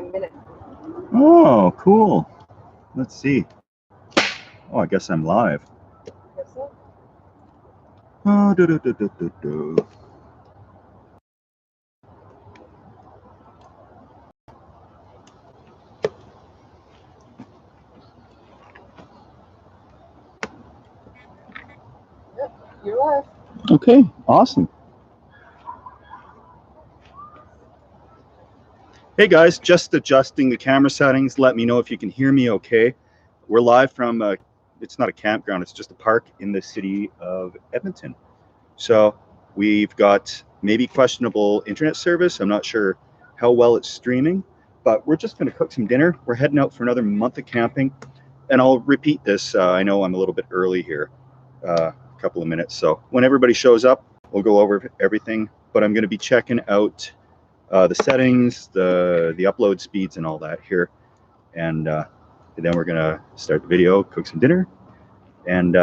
minute. Oh, cool. Let's see. Oh, I guess I'm live. Guess so. Oh, do. Yep, you're live. Okay, awesome. Hey guys, just adjusting the camera settings. Let me know if you can hear me okay. We're live from, it's not a campground, it's just a park in the city of Edmonton. So we've got maybe questionable internet service. I'm not sure how well it's streaming, but we're just going to cook some dinner. We're heading out for another month of camping. And I'll repeat this. I know I'm a little bit early here, a couple of minutes. So when everybody shows up, we'll go over everything. But I'm going to be checking out the settings, the upload speeds and all that here. And then we're going to start the video, cook some dinner, and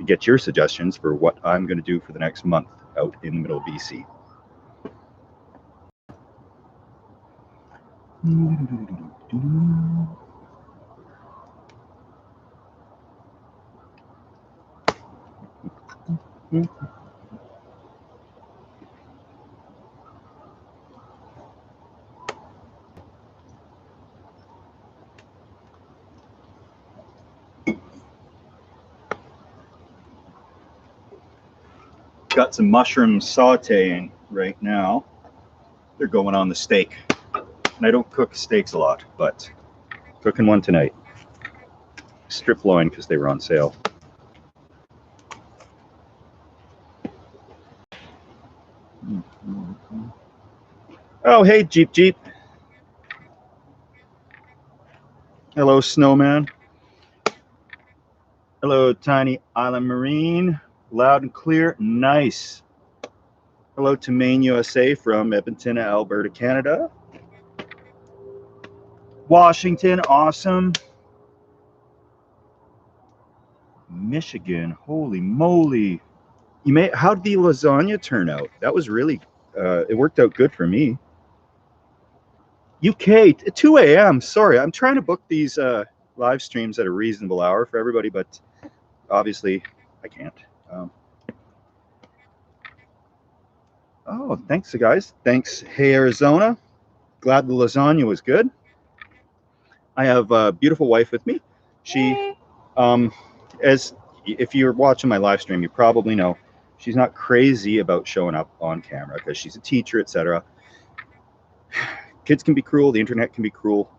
get your suggestions for what I'm going to do for the next month out in the middle of BC. Got some mushrooms sauteing right now. They're going on the steak. And I don't cook steaks a lot, but cooking one tonight. Strip loin because they were on sale. Oh, hey, Jeep. Hello, Snowman. Hello, Tiny Island Marine. Loud and clear. Nice. Hello to Maine, USA from Edmonton, Alberta, Canada. Washington, awesome. Michigan, holy moly. How did the lasagna turn out? That was really, it worked out good for me. UK, 2 a.m. Sorry, I'm trying to book these live streams at a reasonable hour for everybody, but obviously I can't. Oh, thanks, guys. Thanks. Hey, Arizona. Glad the lasagna was good. I have a beautiful wife with me. She, as if you're watching my live stream, you probably know she's not crazy about showing up on camera because she's a teacher, etc. Kids can be cruel. The internet can be cruel.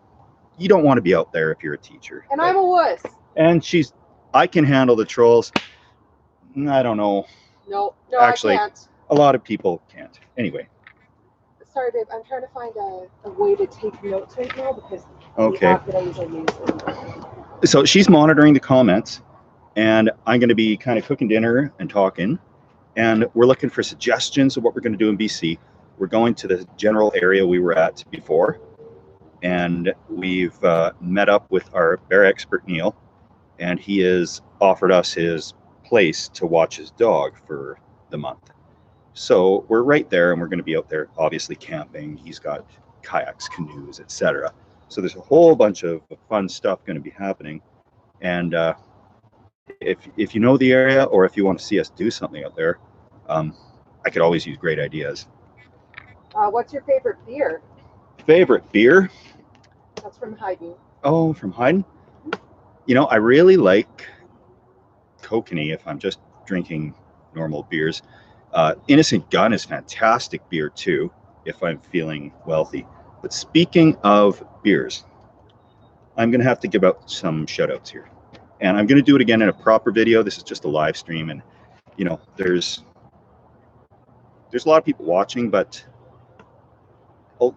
You don't want to be out there if you're a teacher. And I'm a wuss. And I can handle the trolls. I don't know. No, Actually, I can't. A lot of people can't. Anyway. Sorry, babe. I'm trying to find a way to take notes right now because okay. the app that I usually use. So she's monitoring the comments, and I'm going to be kind of cooking dinner and talking. And we're looking for suggestions of what we're going to do in BC. We're going to the general area we were at before, and we've met up with our bear expert, Neil, and he has offered us his place to watch his dog for the month. So we're right there, and we're going to be out there, obviously camping. He's got kayaks, canoes, etc. So there's a whole bunch of fun stuff going to be happening. And if you know the area, or if you want to see us do something out there, I could always use great ideas. What's your favorite beer? Favorite beer? That's from Haydn. Oh, from Haydn? You know, I really like kokanee if I'm just drinking normal beers. Innocent Gun is fantastic beer too, if I'm feeling wealthy. But speaking of beers, I'm going to have to give out some shout outs here. And I'm going to do it again in a proper video. This is just a live stream, and you know, there's a lot of people watching, but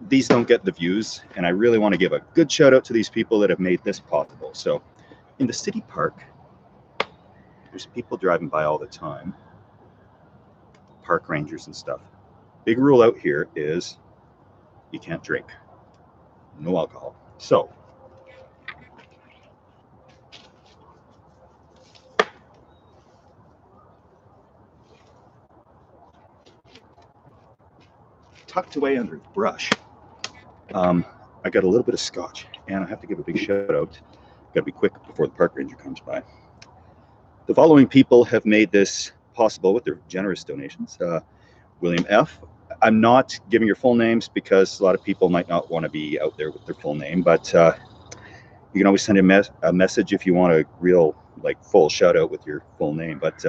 these don't get the views, and I really want to give a good shout out to these people that have made this possible. So in the city park, there's people driving by all the time, park rangers and stuff. Big rule out here is you can't drink, no alcohol. So tucked away under the brush. I got a little bit of scotch, and I have to give a big shout out. Got to be quick before the park ranger comes by. The following people have made this possible with their generous donations. William F. I'm not giving your full names because a lot of people might not want to be out there with their full name, but you can always send a message if you want a real, like, full shout out with your full name. But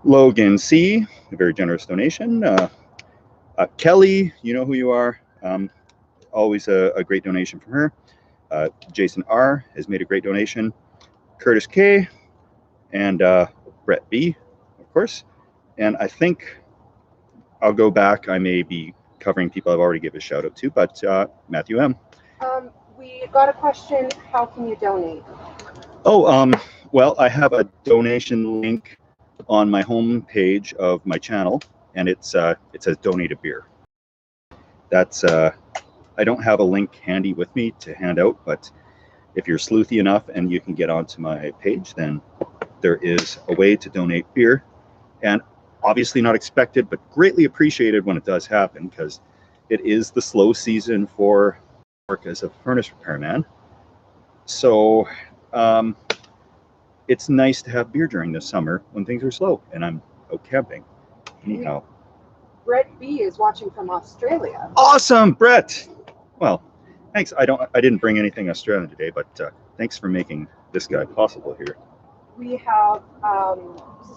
Logan C., a very generous donation. Kelly, you know who you are. Always a great donation from her. Jason R. has made a great donation. Curtis K. and Brett B., of course. And I think I'll go back. I may be covering people I've already given a shout out to, but Matthew M. We got a question. How can you donate? Oh, well, I have a donation link on my home page of my channel, and it says donate a beer. That's I don't have a link handy with me to hand out, but if you're sleuthy enough and you can get onto my page, then there is a way to donate beer. And obviously not expected, but greatly appreciated when it does happen, because it is the slow season for work as a furnace repairman. So it's nice to have beer during the summer when things are slow and I'm out camping. Anyhow. Brett B is watching from Australia. Awesome, Brett. Well, thanks. I didn't bring anything Australian today, but thanks for making this guy possible here. We have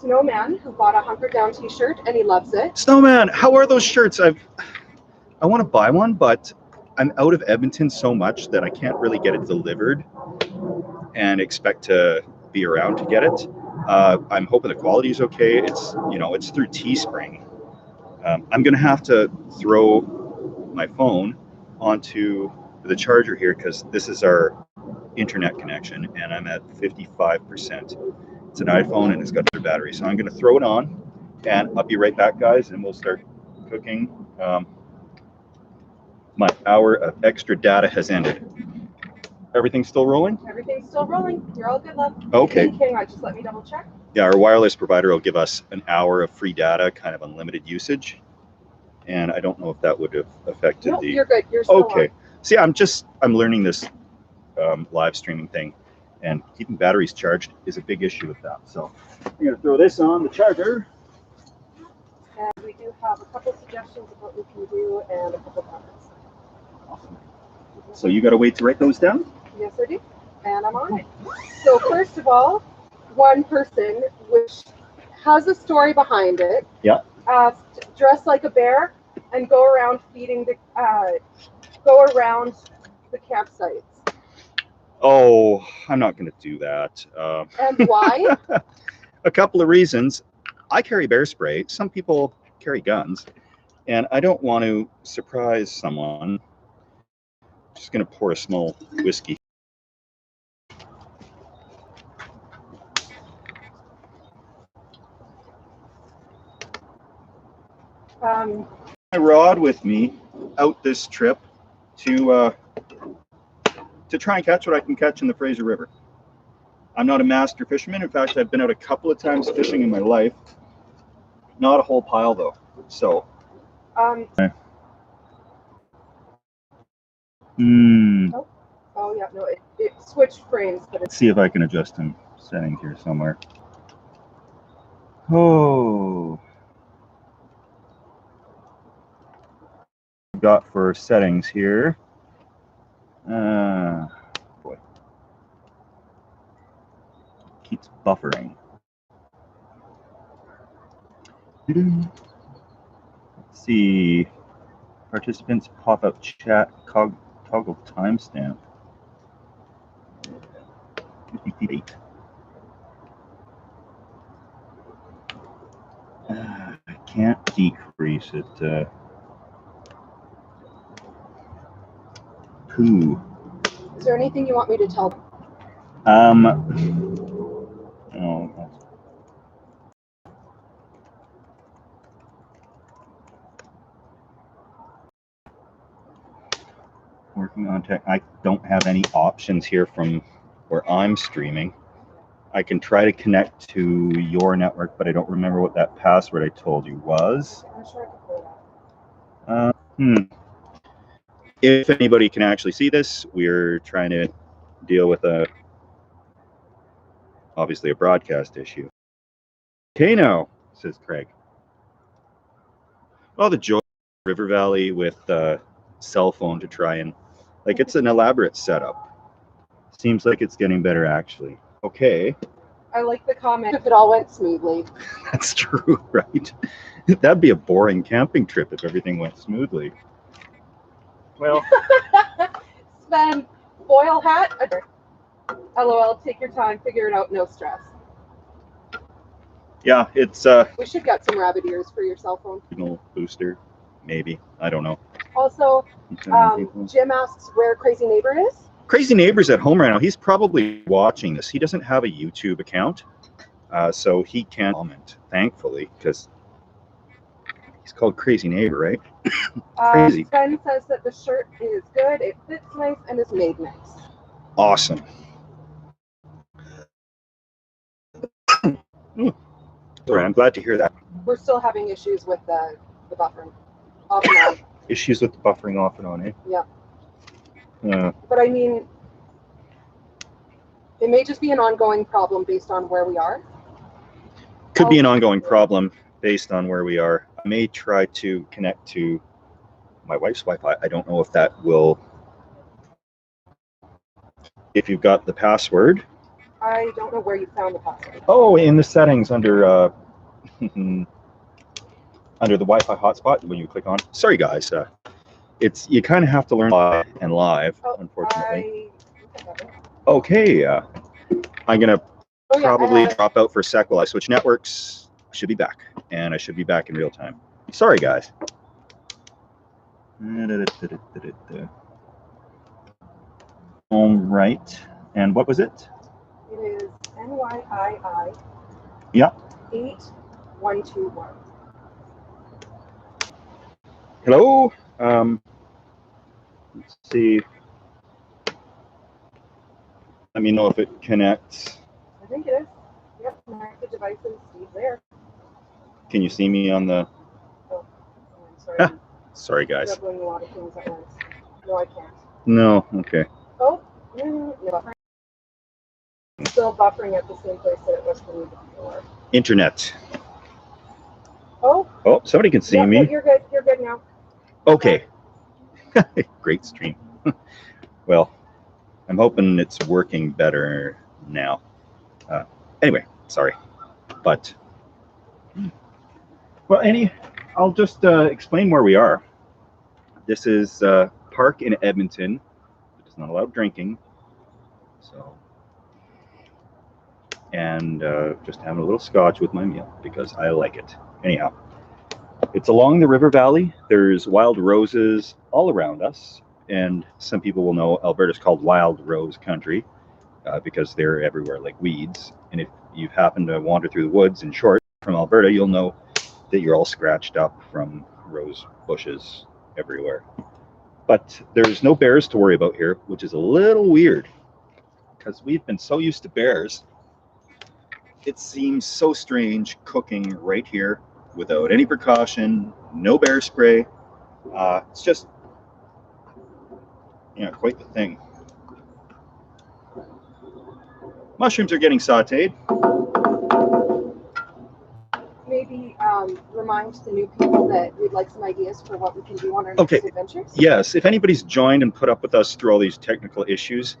Snowman, who bought a Hunker Down t-shirt and he loves it. Snowman, how are those shirts? I want to buy one, but I'm out of Edmonton so much that I can't really get it delivered and expect to be around to get it. I'm hoping the quality is okay. It's through Teespring. I'm gonna have to throw my phone onto the charger here because this is our internet connection and I'm at 55%. It's an iPhone and it's got a battery, so I'm gonna throw it on and I'll be right back, guys, and we'll start cooking. My hour of extra data has ended. Everything's still rolling? Everything's still rolling. You're all good, love. Okay. Just let me double check. Yeah, our wireless provider will give us an hour of free data, kind of unlimited usage. And I don't know if that would have affected No, you're good. You're still okay. on. See, I'm learning this live streaming thing, and keeping batteries charged is a big issue with that. So I'm gonna throw this on the charger. And we do have a couple suggestions of what we can do and a couple comments. Awesome. So you got to wait to write those down? Yes, I do. And I'm on it. So first of all, one person which has a story behind it. Yeah. Dress like a bear and go around feeding the campsites. Oh, I'm not going to do that. And why? A couple of reasons. I carry bear spray. Some people carry guns, and I don't want to surprise someone. Just going to pour a small whiskey. My rod with me out this trip to try and catch what I can catch in the Fraser River. I'm not a master fisherman. In fact, I've been out a couple of times fishing in my life. Not a whole pile though. So. Oh yeah, no, it switched frames, but let's see if I can adjust some settings here somewhere. Oh. Got for settings here. Boy. Keeps buffering. Let's see. Participants pop-up chat toggle timestamp. 58. I can't decrease it. Poo. Is there anything you want me to tell them? No. Working on tech. I don't have any options here from where I'm streaming. I can try to connect to your network, but I don't remember what that password I told you was. I'm sure I can pull that. If anybody can actually see this, we're trying to deal with obviously a broadcast issue. Okay now, says Craig. Oh, the joy of River Valley with cell phone to try and, like, it's an elaborate setup. Seems like it's getting better, actually. Okay. I like the comment if it all went smoothly. That's true, right? That'd be a boring camping trip if everything went smoothly. Well, Sven, foil hat. LOL, take your time, figure it out, no stress. yeah, it's We should get some rabbit ears for your cell phone. signal booster, maybe. I don't know. Also, Jim asks where Crazy Neighbor is. Crazy Neighbor's at home right now. He's probably watching this. He doesn't have a YouTube account, so he can't comment, thankfully, because he's called Crazy Neighbor, right? Crazy. Sven says that the shirt is good, it fits nice, and is made nice. Awesome. Sorry, I'm glad to hear that. We're still having issues with the buffering. Off and on. Issues with the buffering off and on, eh? Yeah. But I mean, it may just be an ongoing problem based on where we are. Could be an ongoing problem based on where we are. I may try to connect to my wife's Wi-Fi. I don't know if that will, if you've got the password. I don't know where you found the password. Oh, in the settings under under the Wi-Fi hotspot when you click on. Sorry guys, it's, you kind of have to learn live and live, unfortunately. Okay, I'm gonna probably drop out for a sec while I switch networks. I should be back, and I should be back in real time. Sorry guys. All right, and what was it? It is NYII. Yeah. 8121. Hello. Let's see. Let me know if it connects. I think it is. Yep, connected devices. Steve's there. Can you see me on the? Oh, I'm sorry. Sorry, guys. Juggling a lot of things at once. No, I can't. No. Okay. Oh, no. Still buffering at the same place that it was for me before. Internet. Oh. Oh, somebody can see me. You're good. You're good now. Okay. Great stream. Well, I'm hoping it's working better now. Anyway, sorry, but well, I'll just explain where we are. This is a park in Edmonton. It does not allow drinking, so, and just having a little scotch with my meal because I like it. Anyhow, it's along the river valley. There's wild roses all around us, and some people will know Alberta's called wild rose country because they're everywhere like weeds. And if you happen to wander through the woods in short from Alberta, you'll know that you're all scratched up from rose bushes everywhere. But there's no bears to worry about here, which is a little weird because we've been so used to bears. It seems so strange cooking right here without any precaution, no bear spray. It's just, yeah, quite the thing. Mushrooms are getting sauteed. Maybe remind the new people that we'd like some ideas for what we can do on our next adventures. Yes, if anybody's joined and put up with us through all these technical issues,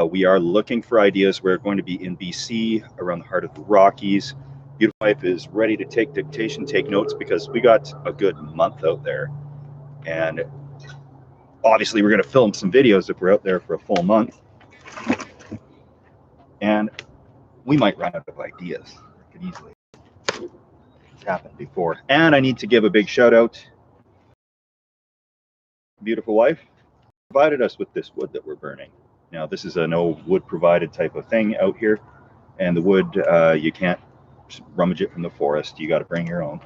we are looking for ideas. We're going to be in BC, around the heart of the Rockies. Beautiful Wife is ready to take dictation, take notes, because we got a good month out there. And obviously we're going to film some videos if we're out there for a full month. And we might run out of ideas. It could easily. It's happened before. And I need to give a big shout out. Beautiful Wife provided us with this wood that we're burning. Now, this is a no wood provided type of thing out here. And the wood, you can't rummage it from the forest. You got to bring your own.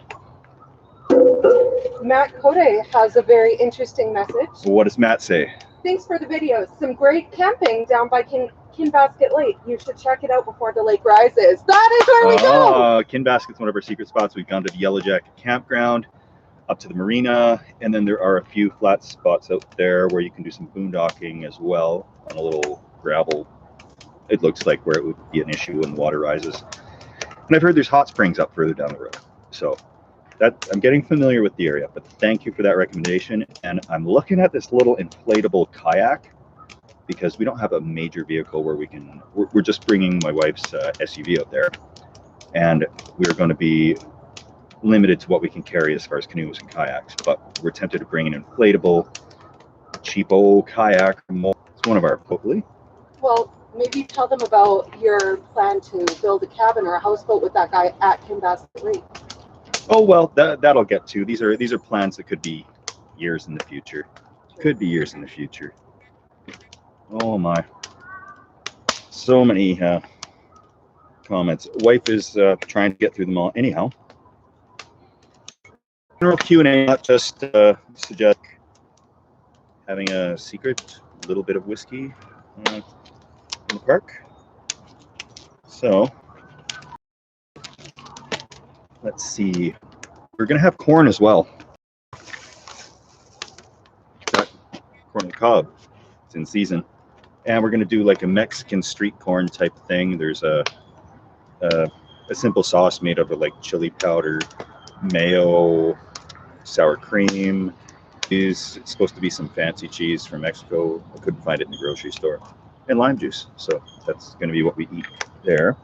Matt Code has a very interesting message. Well, what does Matt say? Thanks for the videos. Some great camping down by Kinbasket Lake. You should check it out before the lake rises. That is where we go. Kinbasket's one of our secret spots. We've gone to the Yellow Jacket Campground. up to the marina, and then there are a few flat spots out there where you can do some boondocking as well on a little gravel. It looks like where it would be an issue when the water rises. And I've heard there's hot springs up further down the road. So that I'm getting familiar with the area, but thank you for that recommendation. And I'm looking at this little inflatable kayak because we don't have a major vehicle where we can, we're just bringing my wife's SUV out there. And we're going to be limited to what we can carry as far as canoes and kayaks, but we're tempted to bring an inflatable, cheapo kayak. It's one of our, hopefully. Well, maybe tell them about your plan to build a cabin or a houseboat with that guy at Kinbasket Lake. Oh well, that'll get to. These are plans that could be years in the future. Could be years in the future. Oh my! So many comments. Wife is trying to get through them all. Anyhow, general Q&A. Not just suggest having a secret little bit of whiskey in the park. So let's see. We're gonna have corn as well. Got corn on the cob. It's in season, and we're gonna do like a Mexican street corn type thing. There's a simple sauce made of like chili powder, mayo, sour cream. It's supposed to be some fancy cheese from Mexico. I couldn't find it in the grocery store. And lime juice. So that's going to be what we eat there.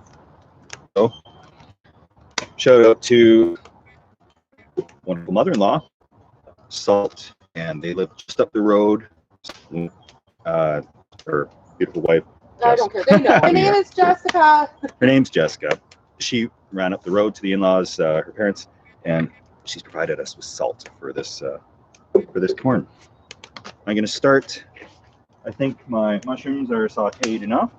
So shout out to wonderful mother-in-law, Salt, and they live just up the road. Her beautiful wife. I don't care. They know. Her name is Jessica. Her name's Jessica. She ran up the road to the in-laws, her parents, and she's provided us with salt for this corn. I'm going to start. I think my mushrooms are sauteed enough.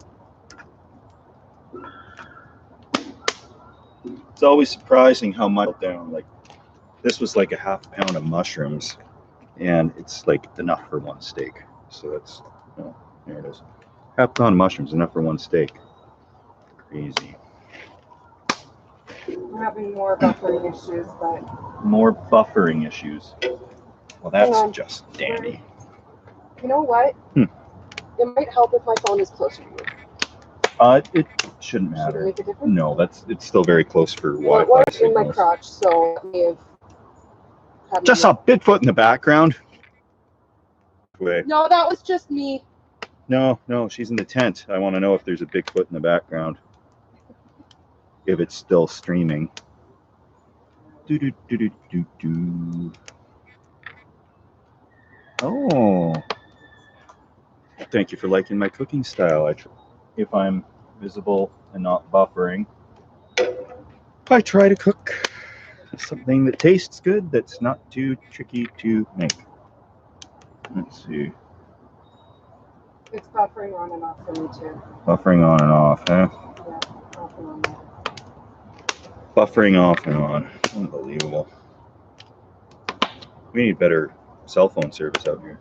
It's always surprising how much down. Like this was like a half pound of mushrooms, and it's like enough for one steak. So that's, oh, there it is. Half pound of mushrooms, enough for one steak. Crazy. We're having more buffering issues, but more buffering issues. Well, that's just dandy. You know what? It might help if my phone is closer to you. It shouldn't matter. Should it make a difference? No, it's still very close for Wi-Fi. Well, it was in my crotch, so I may have had just saw Bigfoot in the background. Wait. No, that was just me. No, she's in the tent. I want to know if there's a Bigfoot in the background. If it's still streaming. Do. Oh. Thank you for liking my cooking style. If I'm visible and not buffering, I try to cook something that tastes good, that's not too tricky to make. Let's see. It's buffering on and off for me too. Buffering on and off, huh? Yeah, off and on. Buffering off and on. Unbelievable. We need better cell phone service out here.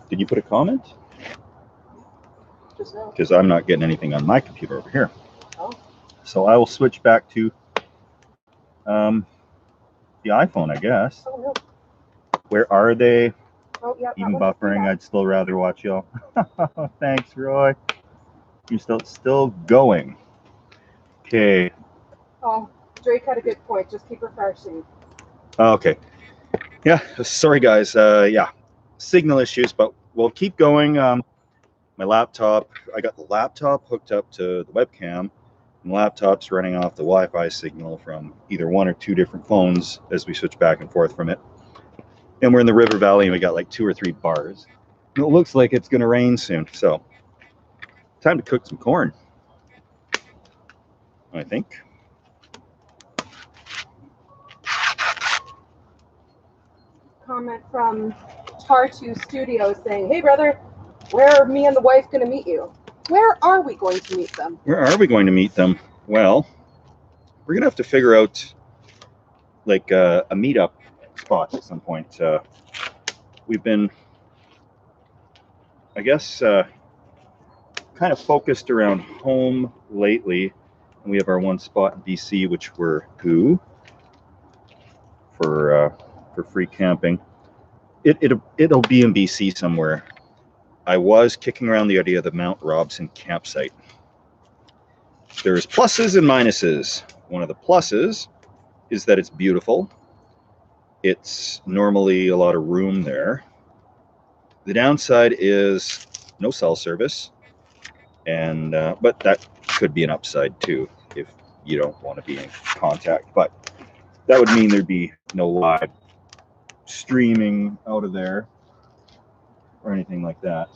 Did you put a comment? Just now. Because I'm not getting anything on my computer over here. Oh. So I will switch back to the iPhone, I guess. Oh, no. Where are they? Oh, yeah. Even buffering, I'd still rather watch y'all. Thanks, Roy. You're still going. Okay. Oh, Drake had a good point. Just keep refreshing. Okay. Yeah. Sorry, guys. Yeah. Signal issues, but we'll keep going. My laptop. I got the laptop hooked up to the webcam. And the laptop's running off the Wi-Fi signal from either one or two different phones as we switch back and forth from it. And we're in the river valley, and we got like 2 or 3 bars. And it looks like it's going to rain soon. So, time to cook some corn, I think. Comment from Tar2 Studios saying, "Hey, brother, where are me and the wife going to meet you? Where are we going to meet them? Where are we going to meet them? Well, we're going to have to figure out like a meetup spot at some point. we've been, I guess, kind of focused around home lately. And we have our one spot in BC, which we're for free camping. It'll be in BC somewhere. I was kicking around the idea of the Mount Robson campsite. There's pluses and minuses. One of the pluses is that it's beautiful. It's normally a lot of room there. The downside is no cell service, and but that could be an upside too if you don't want to be in contact. But that would mean there'd be no live streaming out of there or anything like that.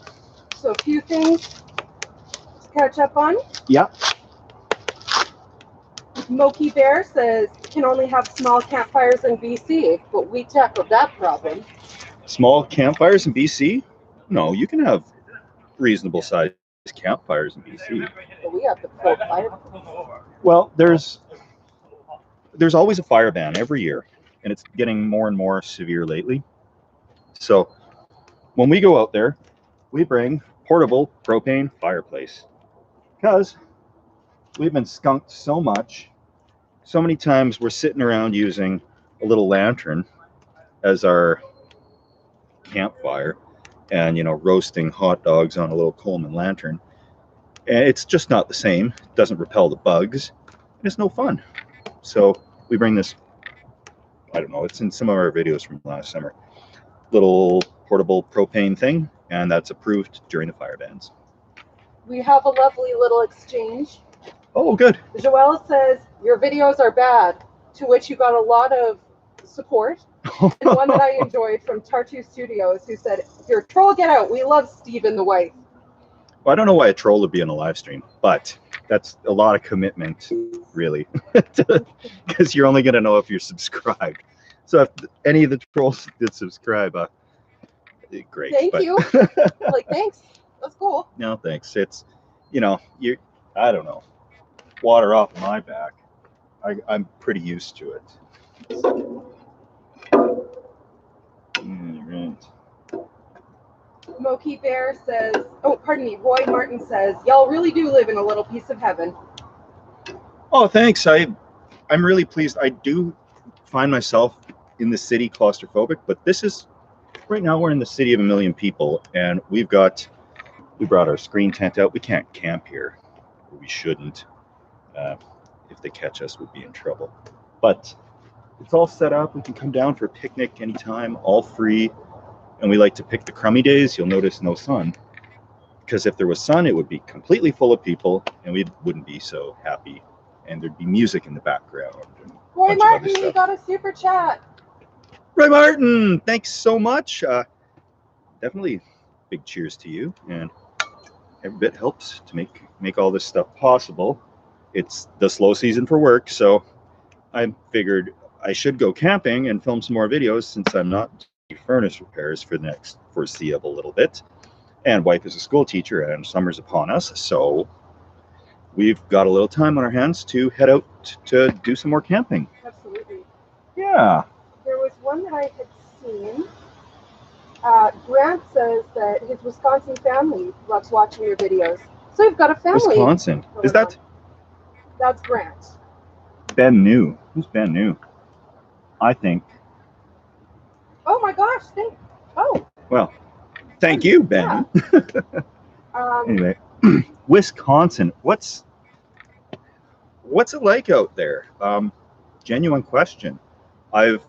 So a few things to catch up on. Yeah. Moki Bear says can only have small campfires in BC, but we tackled that problem. Small campfires in BC? No, you can have reasonable sized campfires in BC. But we have the full fire. Well, there's always a fire ban every year, and it's getting more and more severe lately. So when we go out there, we bring portable propane fireplace because we've been skunked so much. So many times we're sitting around using a little lantern as our campfire and, roasting hot dogs on a little Coleman lantern. And it's just not the same. It doesn't repel the bugs. And it's no fun. So we bring this, I don't know, it's in some of our videos from last summer, little portable propane thing, and that's approved during the fire bans. We have a lovely little exchange. Oh, good. Joelle says, your videos are bad, to which you got a lot of support. And one that I enjoyed from Tartu Studios, who said, if you're a troll, get out. We love Steve and the wife. Well, I don't know why a troll would be on a live stream, but that's a lot of commitment, really, because you're only going to know if you're subscribed. So if any of the trolls did subscribe, great. Thank you. Like, thanks. That's cool. No, thanks. It's, I don't know, water off my back. I'm pretty used to it. Right. Moki Bear says, Roy Martin says, y'all really do live in a little piece of heaven. Oh, thanks. I'm really pleased. I do find myself in the city claustrophobic, but right now we're in the city of 1 million people, and we brought our screen tent out. We can't camp here. We shouldn't. If they catch us, we'd be in trouble. But it's all set up. We can come down for a picnic anytime, all free. And we like to pick the crummy days. You'll notice no sun. Because if there was sun, it would be completely full of people, and we wouldn't be so happy. And there'd be music in the background. And Roy Martin, we got a super chat. Roy Martin, thanks so much. Definitely big cheers to you. And every bit helps to make all this stuff possible. It's the slow season for work, so I figured I should go camping and film some more videos since I'm not doing furnace repairs for the next foreseeable little bit. And wife is a school teacher and summer's upon us, so we've got a little time on our hands to head out to do some more camping. Absolutely. Yeah. There was one that I had seen. Grant says that his Wisconsin family loves watching your videos. So you've got a family. Wisconsin. Is that? That's Grant. Ben New. Who's Ben New? I think. Oh my gosh! Well, thank you, Ben. Yeah. Anyway, Wisconsin. What's it like out there? Genuine question. I've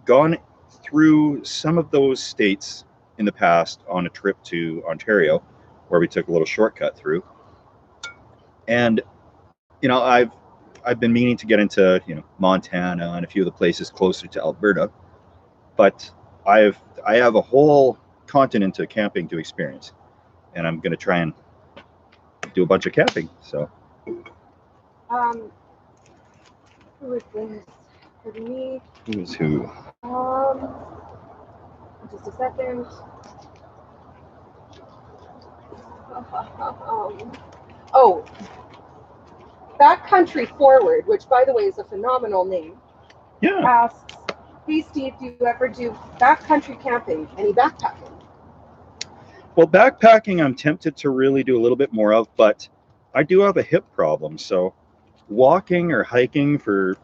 gone through some of those states in the past on a trip to Ontario, where we took a little shortcut through, and I've been meaning to get into Montana and a few of the places closer to Alberta, but I have a whole continent of camping to experience, and I'm going to try and do a bunch of camping. So who is this? For me. Who's who? Just a second. Backcountry Forward, which by the way is a phenomenal name. Yeah. Asks, Hey Steve, do you ever do backcountry camping? Any backpacking? Well, backpacking, I'm tempted to really do a little bit more of, but I do have a hip problem. So walking or hiking for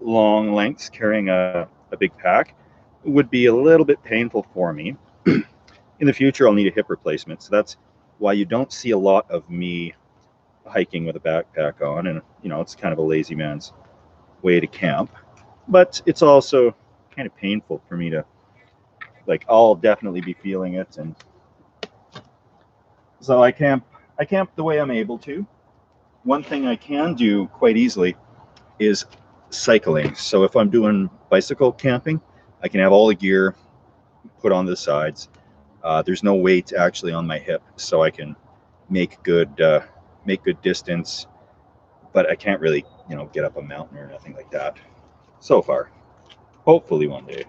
long lengths, carrying a big pack, would be a little bit painful for me. In the future, I'll need a hip replacement. So that's why you don't see a lot of me hiking with a backpack on. And, it's kind of a lazy man's way to camp. But it's also kind of painful for me to, like, I'll definitely be feeling it. And so I camp the way I'm able to. One thing I can do quite easily is cycling. So if I'm doing bicycle camping, I can have all the gear put on the sides. There's no weight actually on my hip, so I can make good distance. But I can't really, get up a mountain or nothing like that. So far, hopefully one day.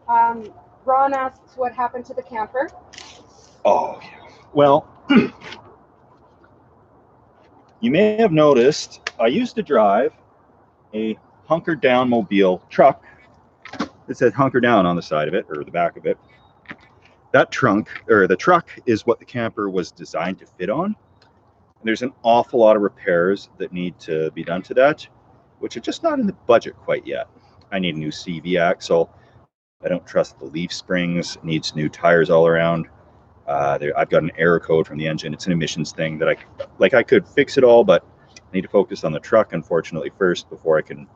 Ron asks what happened to the camper. Oh, yeah. Well, you may have noticed I used to drive a hunker down mobile truck that said hunker down on the side of it or the back of it. That the truck is what the camper was designed to fit on. And there's an awful lot of repairs that need to be done to that, which are just not in the budget quite yet. I need a new CV axle. I don't trust the leaf springs. It needs new tires all around. I've got an error code from the engine. It's an emissions thing that I could fix it all, but I need to focus on the truck, unfortunately, first before I can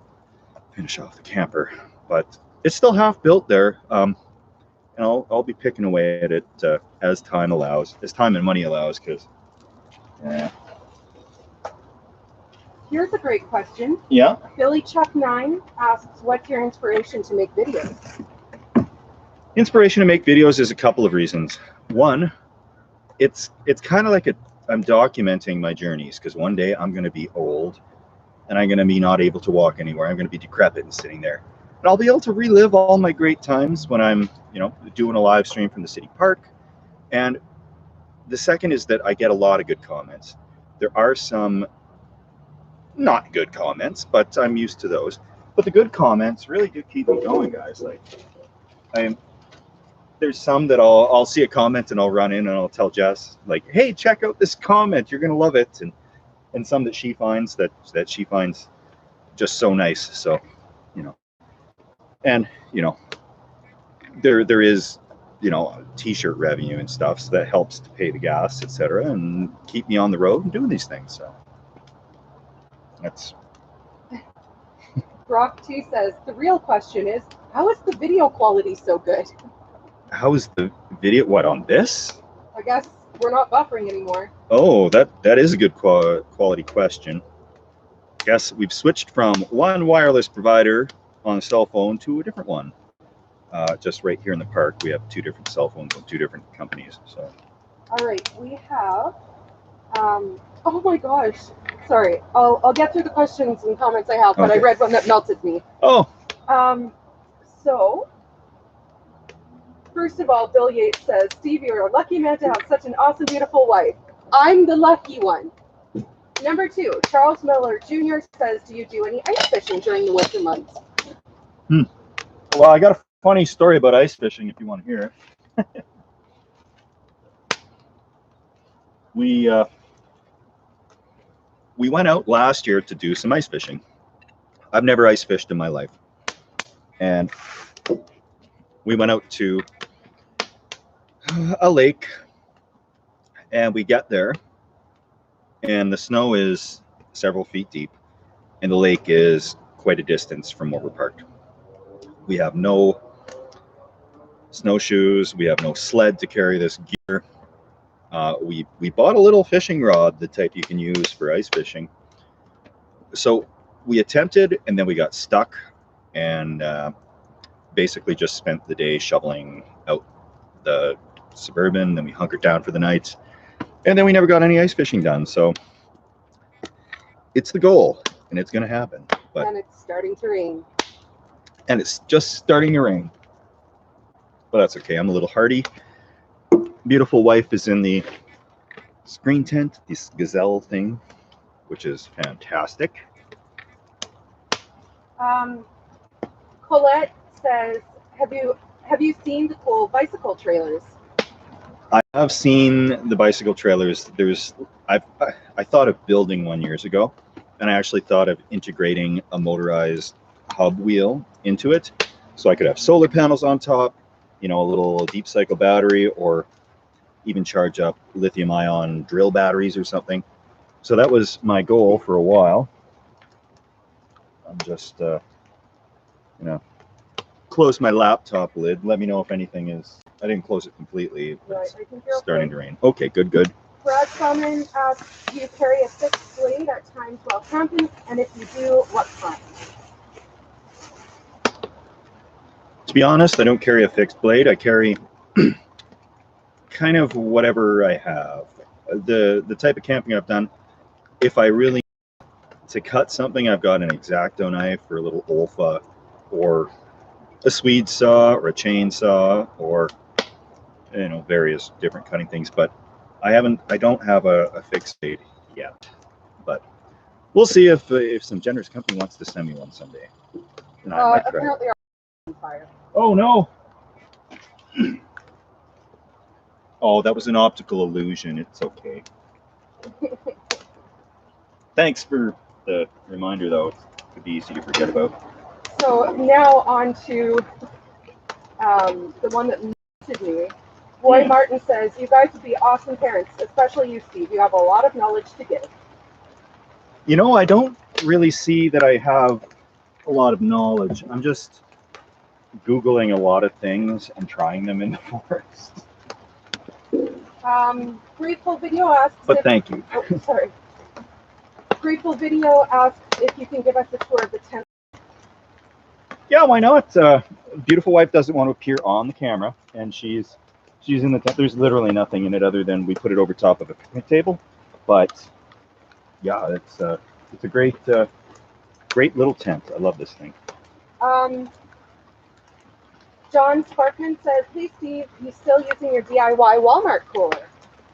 finish off the camper. But it's still half built there. And I'll be picking away at it as time and money allows, because Here's a great question. Yeah. Billy Chuck 9 asks, what's your inspiration to make videos? Inspiration to make videos is a couple of reasons. One, it's kind of like I'm documenting my journeys, because one day I'm going to be old and I'm going to be not able to walk anywhere. I'm going to be decrepit and sitting there. But I'll be able to relive all my great times when I'm, doing a live stream from the city park. And the second is that I get a lot of good comments. There are some not good comments, but I'm used to those. But the good comments really do keep me going, guys. Like, there's some that I'll see a comment and I'll run in and I'll tell Jess, like, hey, check out this comment, you're gonna love it. And some that she finds that she finds just so nice. So, and there is, t-shirt revenue and stuff, so that helps to pay the gas, etc., and keep me on the road and doing these things. So that's Rock 2 says, the real question is, how is the video quality so good? How is the video? What, on this? I guess we're not buffering anymore. Oh, that is a good quality question. Guess we've switched from one wireless provider on a cell phone to a different one. Just right here in the park, we have two different cell phones on two different companies. So. All right, we have. Oh my gosh, sorry. I'll get through the questions and comments I have, but okay. I read one that melted me. Oh. So. First of all, Bill Yates says, Steve, you're a lucky man to have such an awesome, beautiful wife. I'm the lucky one. Number 2, Charles Miller Jr. says, do you do any ice fishing during the winter months? Well, I got a funny story about ice fishing if you want to hear it. We went out last year to do some ice fishing. I've never ice fished in my life. And we went out to a lake, and we get there, and the snow is several feet deep, and the lake is quite a distance from where we're parked. We have no snowshoes, we have no sled to carry this gear. We bought a little fishing rod, the type you can use for ice fishing. So we attempted, and then we got stuck, and basically just spent the day shoveling out the Suburban. Then we hunkered down for the night, and then we never got any ice fishing done. So it's the goal, and it's going to happen. But, and it's starting to rain. And it's just starting to rain. But that's okay. I'm a little hardy. Beautiful wife is in the screen tent, this gazelle thing, which is fantastic. Colette says, have you seen the cool bicycle trailers? I have seen the bicycle trailers. I thought of building one years ago, and I actually thought of integrating a motorized hub wheel into it, so I could have solar panels on top, a little deep cycle battery, or even charge up lithium-ion drill batteries or something. So that was my goal for a while. I'm just, close my laptop lid. Let me know if anything is. I didn't close it completely. Right, It's I think you're starting okay. to rain. Okay, good. Brad Salmon asks, do you carry a fixed blade at times while camping? And if you do, what kind? To be honest, I don't carry a fixed blade. I carry kind of whatever I have. The type of camping I've done, if I really need to cut something, I've got an X-Acto knife or a little Olfa or a Swede saw or a chainsaw or various different cutting things, but I don't have a fixed blade yet. But we'll see if some generous company wants to send me one someday. And I might try. Apparently our on fire. Oh no. Oh, that was an optical illusion. It's okay. Thanks for the reminder, though. It could be easy to forget about. So now on to the one that messaged me. Roy Martin says, you guys would be awesome parents, especially you, Steve. You have a lot of knowledge to give. I don't really see that I have a lot of knowledge. I'm just Googling a lot of things and trying them in the forest. Grateful Video asks. But thank you. Oh, sorry. Grateful Video asks if you can give us a tour of the tent. Yeah, why not? Beautiful wife doesn't want to appear on the camera, and she's in the tent. There's literally nothing in it other than we put it over top of a picnic table. But yeah, it's a great little tent. I love this thing. John Sparkman says, "Hey Steve, you still using your DIY Walmart cooler?"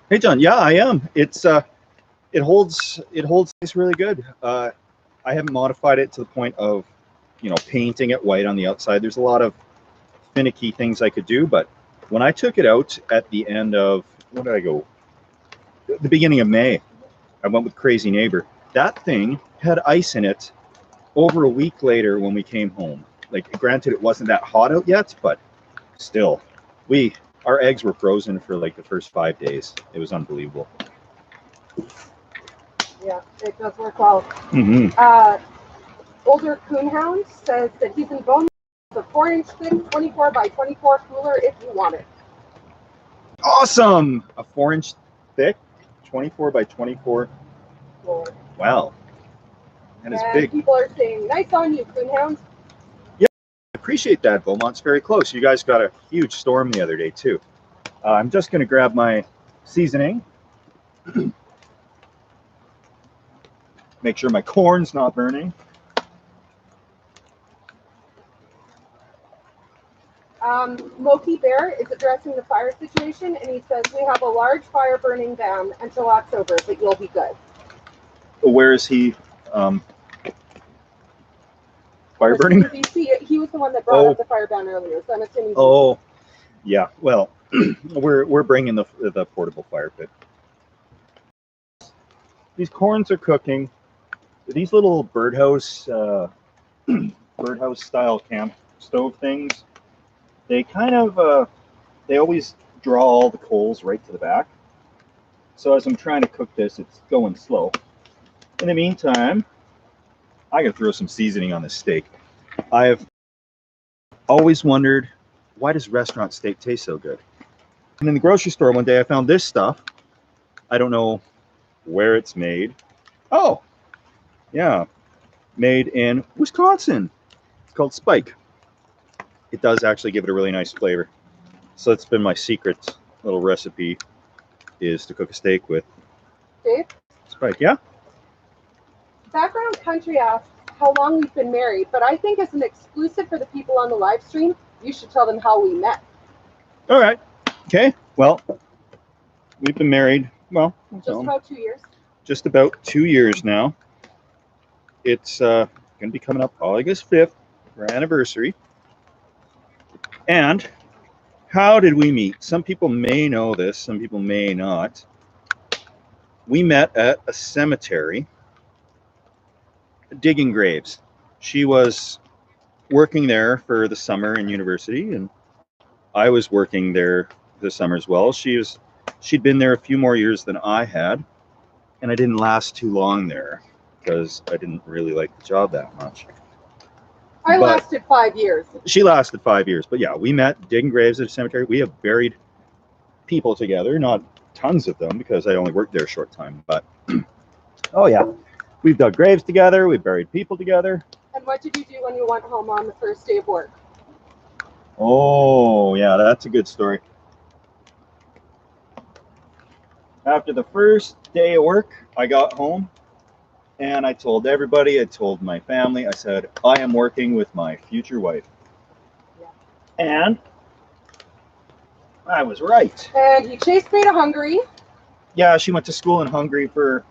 Hey John, yeah, I am. It holds ice really good. I haven't modified it to the point of painting it white on the outside. There's a lot of finicky things I could do, but when I took it out at the end of, when did I go? The beginning of May, I went with Crazy Neighbor. That thing had ice in it over a week later when we came home. Like, granted, it wasn't that hot out yet, but still, our eggs were frozen for like the first 5 days. It was unbelievable. Yeah, it does work well. Mm-hmm. Older Coonhound says that he's in Valmont with a 4-inch thick 24 by 24 cooler if you want it. Awesome! A 4-inch thick 24 by 24 cooler. Wow. That is big. People are saying, nice on you, Coonhound. Yeah, I appreciate that. Valmont's very close. You guys got a huge storm the other day, too. I'm just going to grab my seasoning. Make sure my corn's not burning. Moki Bear is addressing the fire situation, and he says, we have a large fire burning down until October, but you'll be good. Where is he? Fire burning? BC. He was the one that brought up the fire ban earlier, so I'm assuming. Oh, yeah. Well, we're bringing the portable fire pit. These corns are cooking. These little birdhouse style camp stove things. They kind of they always draw all the coals right to the back. So as I'm trying to cook this, it's going slow. In the meantime, I gotta throw some seasoning on this steak. I've always wondered, why does restaurant steak taste so good? And in the grocery store one day, I found this stuff. I don't know where it's made. Oh, yeah, made in Wisconsin. It's called Spike. It does actually give it a really nice flavor. So it's been my secret little recipe, is to cook a steak with Dave? Spike. Yeah? Background Country asks how long we've been married, but I think as an exclusive for the people on the live stream, you should tell them how we met. All right. Okay. Well, we've been married, well, just about 2 years. Just about 2 years now. It's going to be coming up August 5th for our anniversary. And how did we meet? Some people may know this, some people may not. We met at a cemetery digging graves. She was working there for the summer in university, and I was working there this summer as well. She'd been there a few more years than I had, and I didn't last too long there because I didn't really like the job that much. I lasted 5 years. She lasted 5 years, but yeah, we met digging graves at a cemetery. We have buried people together, not tons of them because I only worked there a short time, but oh yeah, we've dug graves together, we've buried people together. And what did you do when you went home on the first day of work? Oh yeah, that's a good story. After the first day of work, I got home and I told everybody, I told my family, I said, I am working with my future wife. Yeah. And I was right. And he chased me to Hungary. Yeah, she went to school in Hungary for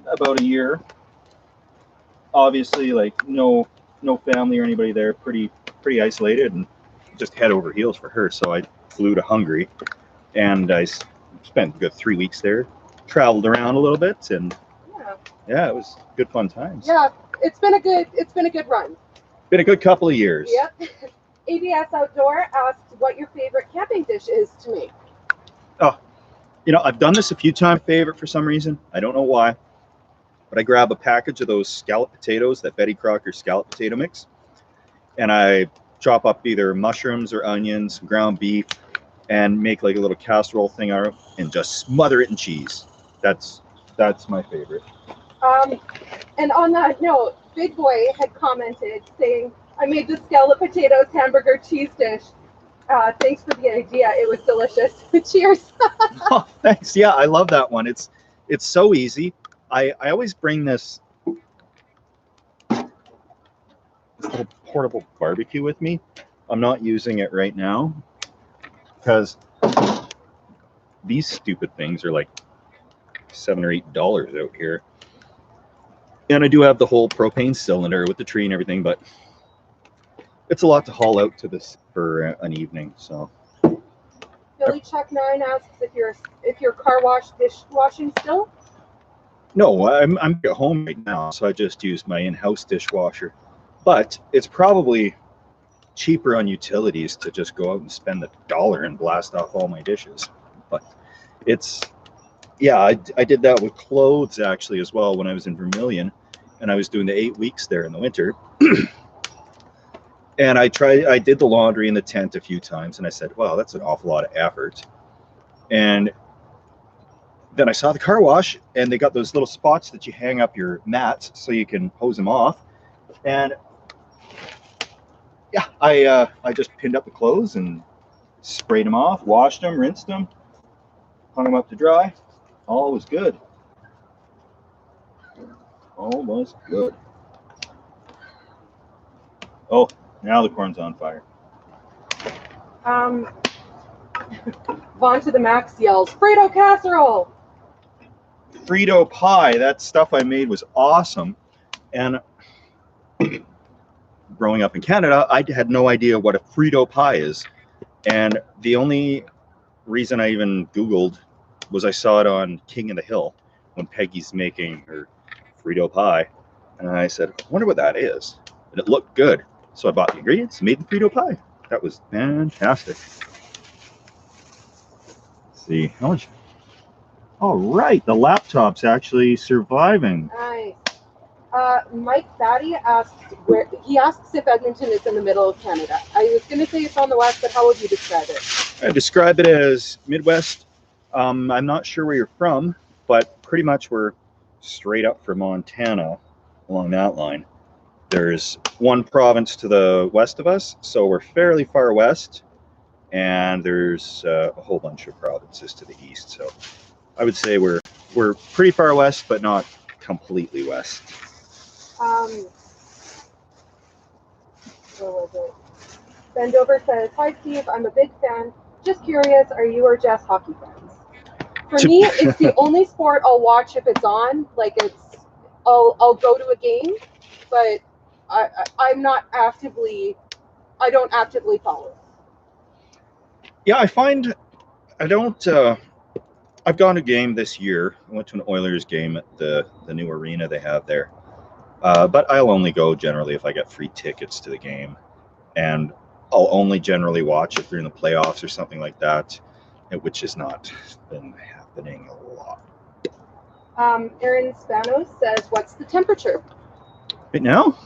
about a year. Obviously, like no family or anybody there, pretty isolated, and just head over heels for her. So I flew to Hungary, and I spent a good 3 weeks there, traveled around a little bit, and yeah, it was good fun times. Yeah, it's been a good run. Been a good couple of years. Yep. ABS Outdoor asked what your favorite camping dish is to make. Oh, you know, I've done this a few times. Favorite for some reason, I don't know why, but I grab a package of those scallop potatoes, that Betty Crocker scallop potato mix, and I chop up either mushrooms or onions, ground beef, and make like a little casserole thing out of it, and just smother it in cheese. That's my favorite. And on that note, Big Boy had commented saying, I made the scallop potatoes hamburger cheese dish. Thanks for the idea. It was delicious. Cheers. Oh, thanks. Yeah, I love that one. It's so easy. I always bring this little portable barbecue with me. I'm not using it right now because these stupid things are like $7 or $8 out here. And I do have the whole propane cylinder with the tree and everything, but it's a lot to haul out to this for an evening. So Billy Chuck 9 asks if your car wash dishwashing still. No, I'm at home right now, so I just use my in-house dishwasher. But it's probably cheaper on utilities to just go out and spend $1 and blast off all my dishes. But it's, yeah, I did that with clothes actually as well when I was in Vermilion, and I was doing the 8 weeks there in the winter. And I did the laundry in the tent a few times, and I said, wow, that's an awful lot of effort. And then I saw the car wash, and they got those little spots that you hang up your mats so you can hose them off. And yeah, I just pinned up the clothes and sprayed them off, washed them, rinsed them, hung them up to dry. All was good. All was good. Oh, now the corn's on fire. Vaughn to the Max yells, Frito casserole! Frito Pie, that stuff I made was awesome. And growing up in Canada, I had no idea what a Frito Pie is. And the only reason I even Googled was I saw it on King of the Hill when Peggy's making her Frito Pie. And I said, I wonder what that is. And it looked good. So I bought the ingredients, made the Frito Pie. That was fantastic. Let's see, how much? All right, the laptop's actually surviving. Nice. Mike Batty asks if Edmonton is in the middle of Canada. I was going to say it's on the west, but how would you describe it? I describe it as Midwest. I'm not sure where you're from, but pretty much we're straight up from Montana along that line. There's one province to the west of us, so we're fairly far west, and there's a whole bunch of provinces to the east. So I would say we're pretty far west, but not completely west. Where was it? Bendover says, hi Steve, I'm a big fan. Just curious, are you or Jess hockey fans? For me, it's the only sport I'll watch if it's on. Like I'll go to a game, but I don't actively follow it. Yeah, I find I don't. I've gone to a game this year. I went to an Oilers game at the new arena they have there. But I'll only go generally if I get free tickets to the game, and I'll only generally watch if they're in the playoffs or something like that, which has not been happening a lot. Aaron Spanos says, "What's the temperature?" Right now,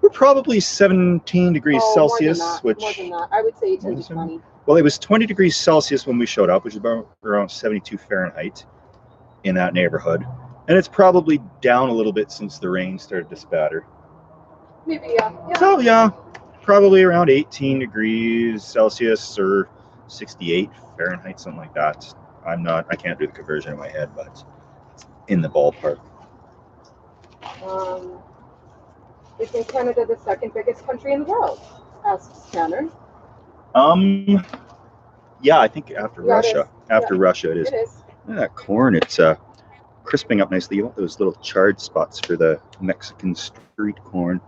we're probably 17 degrees Celsius, more than that. I would say 10 to 20. Well, it was 20 degrees Celsius when we showed up, which is about around 72 Fahrenheit in that neighborhood. And it's probably down a little bit since the rain started to spatter. Maybe, yeah. So, yeah, probably around 18 degrees Celsius or 68 Fahrenheit, something like that. I can't do the conversion in my head, but it's in the ballpark. Isn't Canada the second biggest country in the world? Asks Tanner. Yeah, I think after Russia. After Russia, it is. It is. Look at that corn. It's crisping up nicely. You want those little charred spots for the Mexican street corn.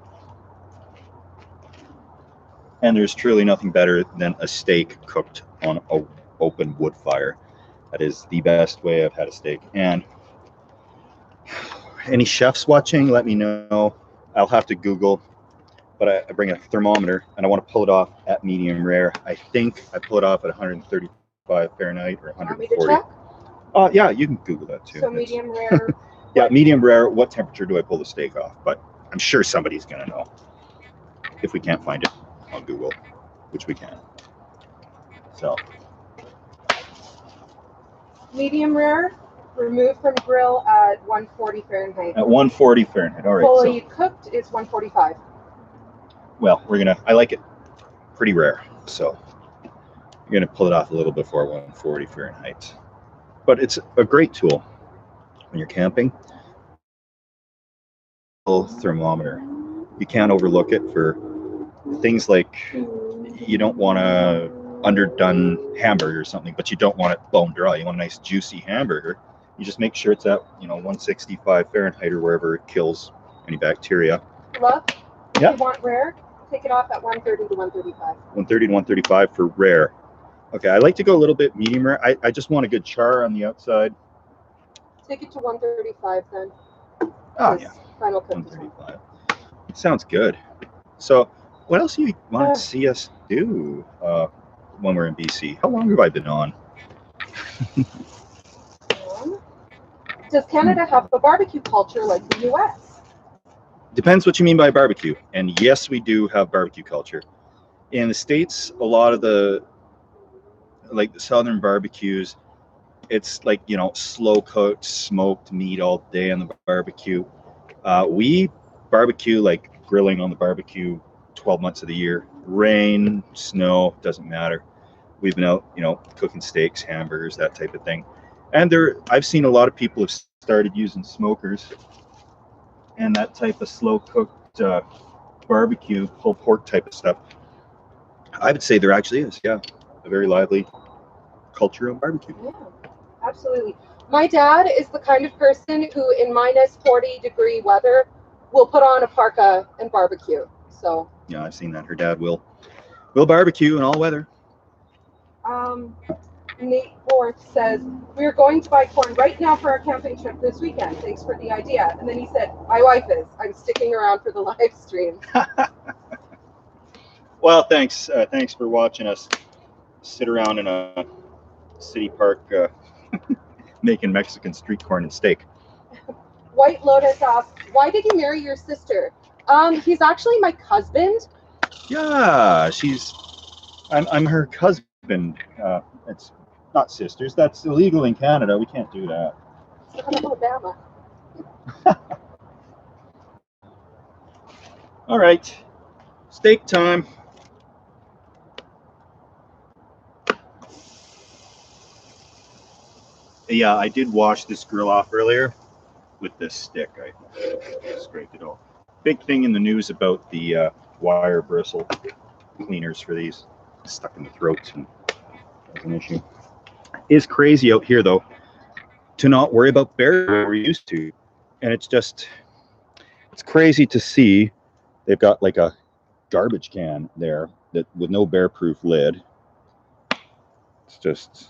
And there's truly nothing better than a steak cooked on an open wood fire. That is the best way I've had a steak. And any chefs watching, let me know. I'll have to Google. But I bring a thermometer and I want to pull it off at medium rare. I think I pull it off at 135 Fahrenheit or 140. Want me to check? Yeah, you can Google that too. So medium rare. Yeah, medium rare. What temperature do I pull the steak off? But I'm sure somebody's gonna know if we can't find it on Google, which we can. So medium rare, removed from grill at 140 Fahrenheit. At 140 Fahrenheit. All right. Fully cooked is 145. Well, I like it pretty rare, so you're gonna pull it off a little before 140 Fahrenheit. But it's a great tool when you're camping. Thermometer. You can't overlook it for things like you don't want a underdone hamburger or something, but you don't want it bone dry. You want a nice juicy hamburger. You just make sure it's at 165 Fahrenheit or wherever it kills any bacteria. Love. Yeah. If you want rare, take it off at 130 to 135. 130 to 135 for rare. Okay, I like to go a little bit medium rare. I just want a good char on the outside. Take it to 135 then. Oh, yeah. Final cook. 135. Sounds good. So, what else do you want to see us do when we're in BC? How long have I been on? Does Canada have a barbecue culture like the U.S.? Depends what you mean by barbecue. And yes, we do have barbecue culture. In the States, a lot of the southern barbecues, it's like, slow cooked, smoked meat all day on the barbecue. We barbecue like grilling on the barbecue 12 months of the year. Rain, snow, doesn't matter. We've been out, cooking steaks, hamburgers, that type of thing. And I've seen a lot of people have started using smokers and that type of slow cooked barbecue, pulled pork type of stuff. I would say there actually is, a very lively culture of barbecue. Yeah, absolutely. My dad is the kind of person who in minus 40-degree weather will put on a parka and barbecue. So yeah, I've seen that. Her dad will barbecue in all weather. Nate Worth says, "We're going to buy corn right now for our camping trip this weekend. Thanks for the idea." And then he said, "My wife is. I'm sticking around for the live stream." Well, thanks. Thanks for watching us sit around in a city park making Mexican street corn and steak. White Lotus asks, "Why did you marry your sister?" He's actually my husband. Yeah, I'm her husband. It's not sisters. That's illegal in Canada. We can't do that. It's not Alabama. All right, steak time. Yeah, I did wash this grill off earlier with this stick. I scraped it off. Big thing in the news about the wire bristle cleaners for these, stuck in the throat, and that's an issue. It's crazy out here though to not worry about bear where we're used to, and it's crazy to see they've got like a garbage can there that with no bear proof lid, It's just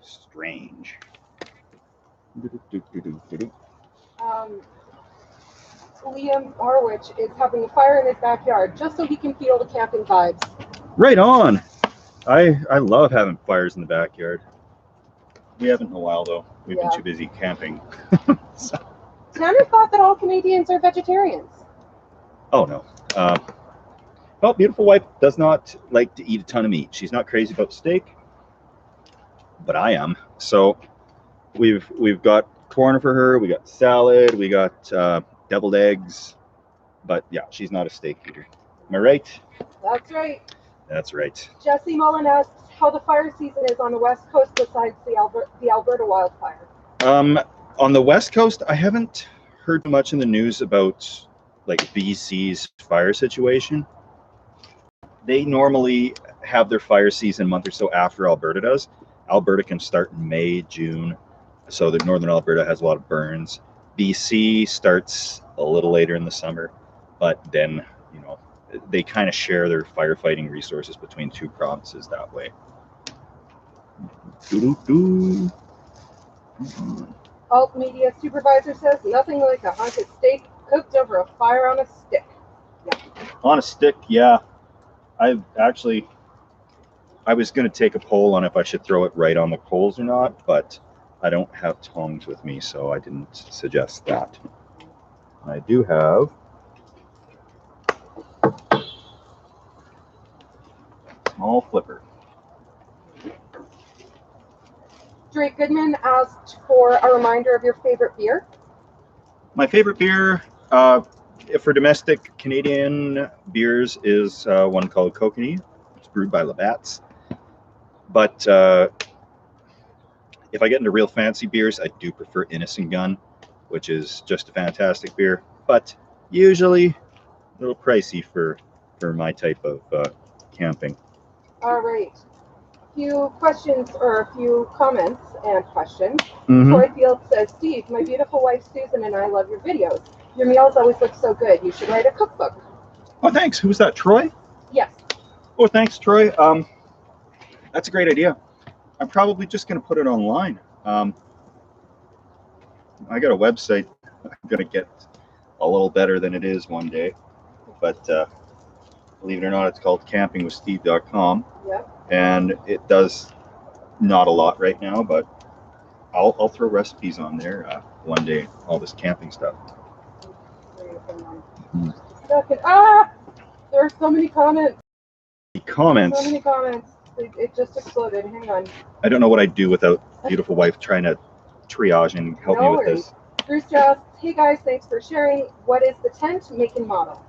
strange. Liam Harwich is having a fire in his backyard just so he can feel the camping vibes. Right on. I love having fires in the backyard. We haven't in a while though. We've been too busy camping. So. Tanner thought that all Canadians are vegetarians. Oh no. Well, beautiful wife does not like to eat a ton of meat. She's not crazy about steak, but I am. So we've got corn for her. We got salad. We got deviled eggs. But yeah, she's not a steak eater. Am I right? That's right. That's right. Jesse Mullen asks how the fire season is on the West Coast besides the Alberta wildfire. On the West Coast, I haven't heard much in the news about like BC's fire situation. They normally have their fire season a month or so after Alberta does. Alberta can start in May, June. So the northern Alberta has a lot of burns. BC starts a little later in the summer, but then, you know, they kind of share their firefighting resources between two provinces that way. Alt Media Supervisor says nothing like a haunted steak cooked over a fire on a stick. Yeah. On a stick, yeah. I was going to take a poll on if I should throw it right on the coals or not, but I don't have tongs with me, so I didn't suggest that. I do have a small flipper. Drake Goodman asked for a reminder of your favorite beer. My favorite beer for domestic Canadian beers is one called Kokanee. It's brewed by Labatt's. But if I get into real fancy beers, I do prefer Innocent Gun, which is just a fantastic beer, but usually a little pricey for my type of camping. All right. A few questions or a few comments and questions. Mm-hmm. Troy Field says, Steve, my beautiful wife Susan and I love your videos. Your meals always look so good. You should write a cookbook. Oh, thanks. Who's that, Troy? Yes. Oh, thanks, Troy. That's a great idea. I'm probably just going to put it online. I got a website. I'm going to get a little better than it is one day. But believe it or not, it's called campingwithsteve.com. Yep. And it does not a lot right now, but I'll throw recipes on there one day, all this camping stuff. There are so many comments. Comments. So many comments. It just exploded. Hang on. I don't know what I'd do without beautiful wife trying to triage and help me with this. Bruce Joss, hey guys, thanks for sharing. What is the tent, make and model?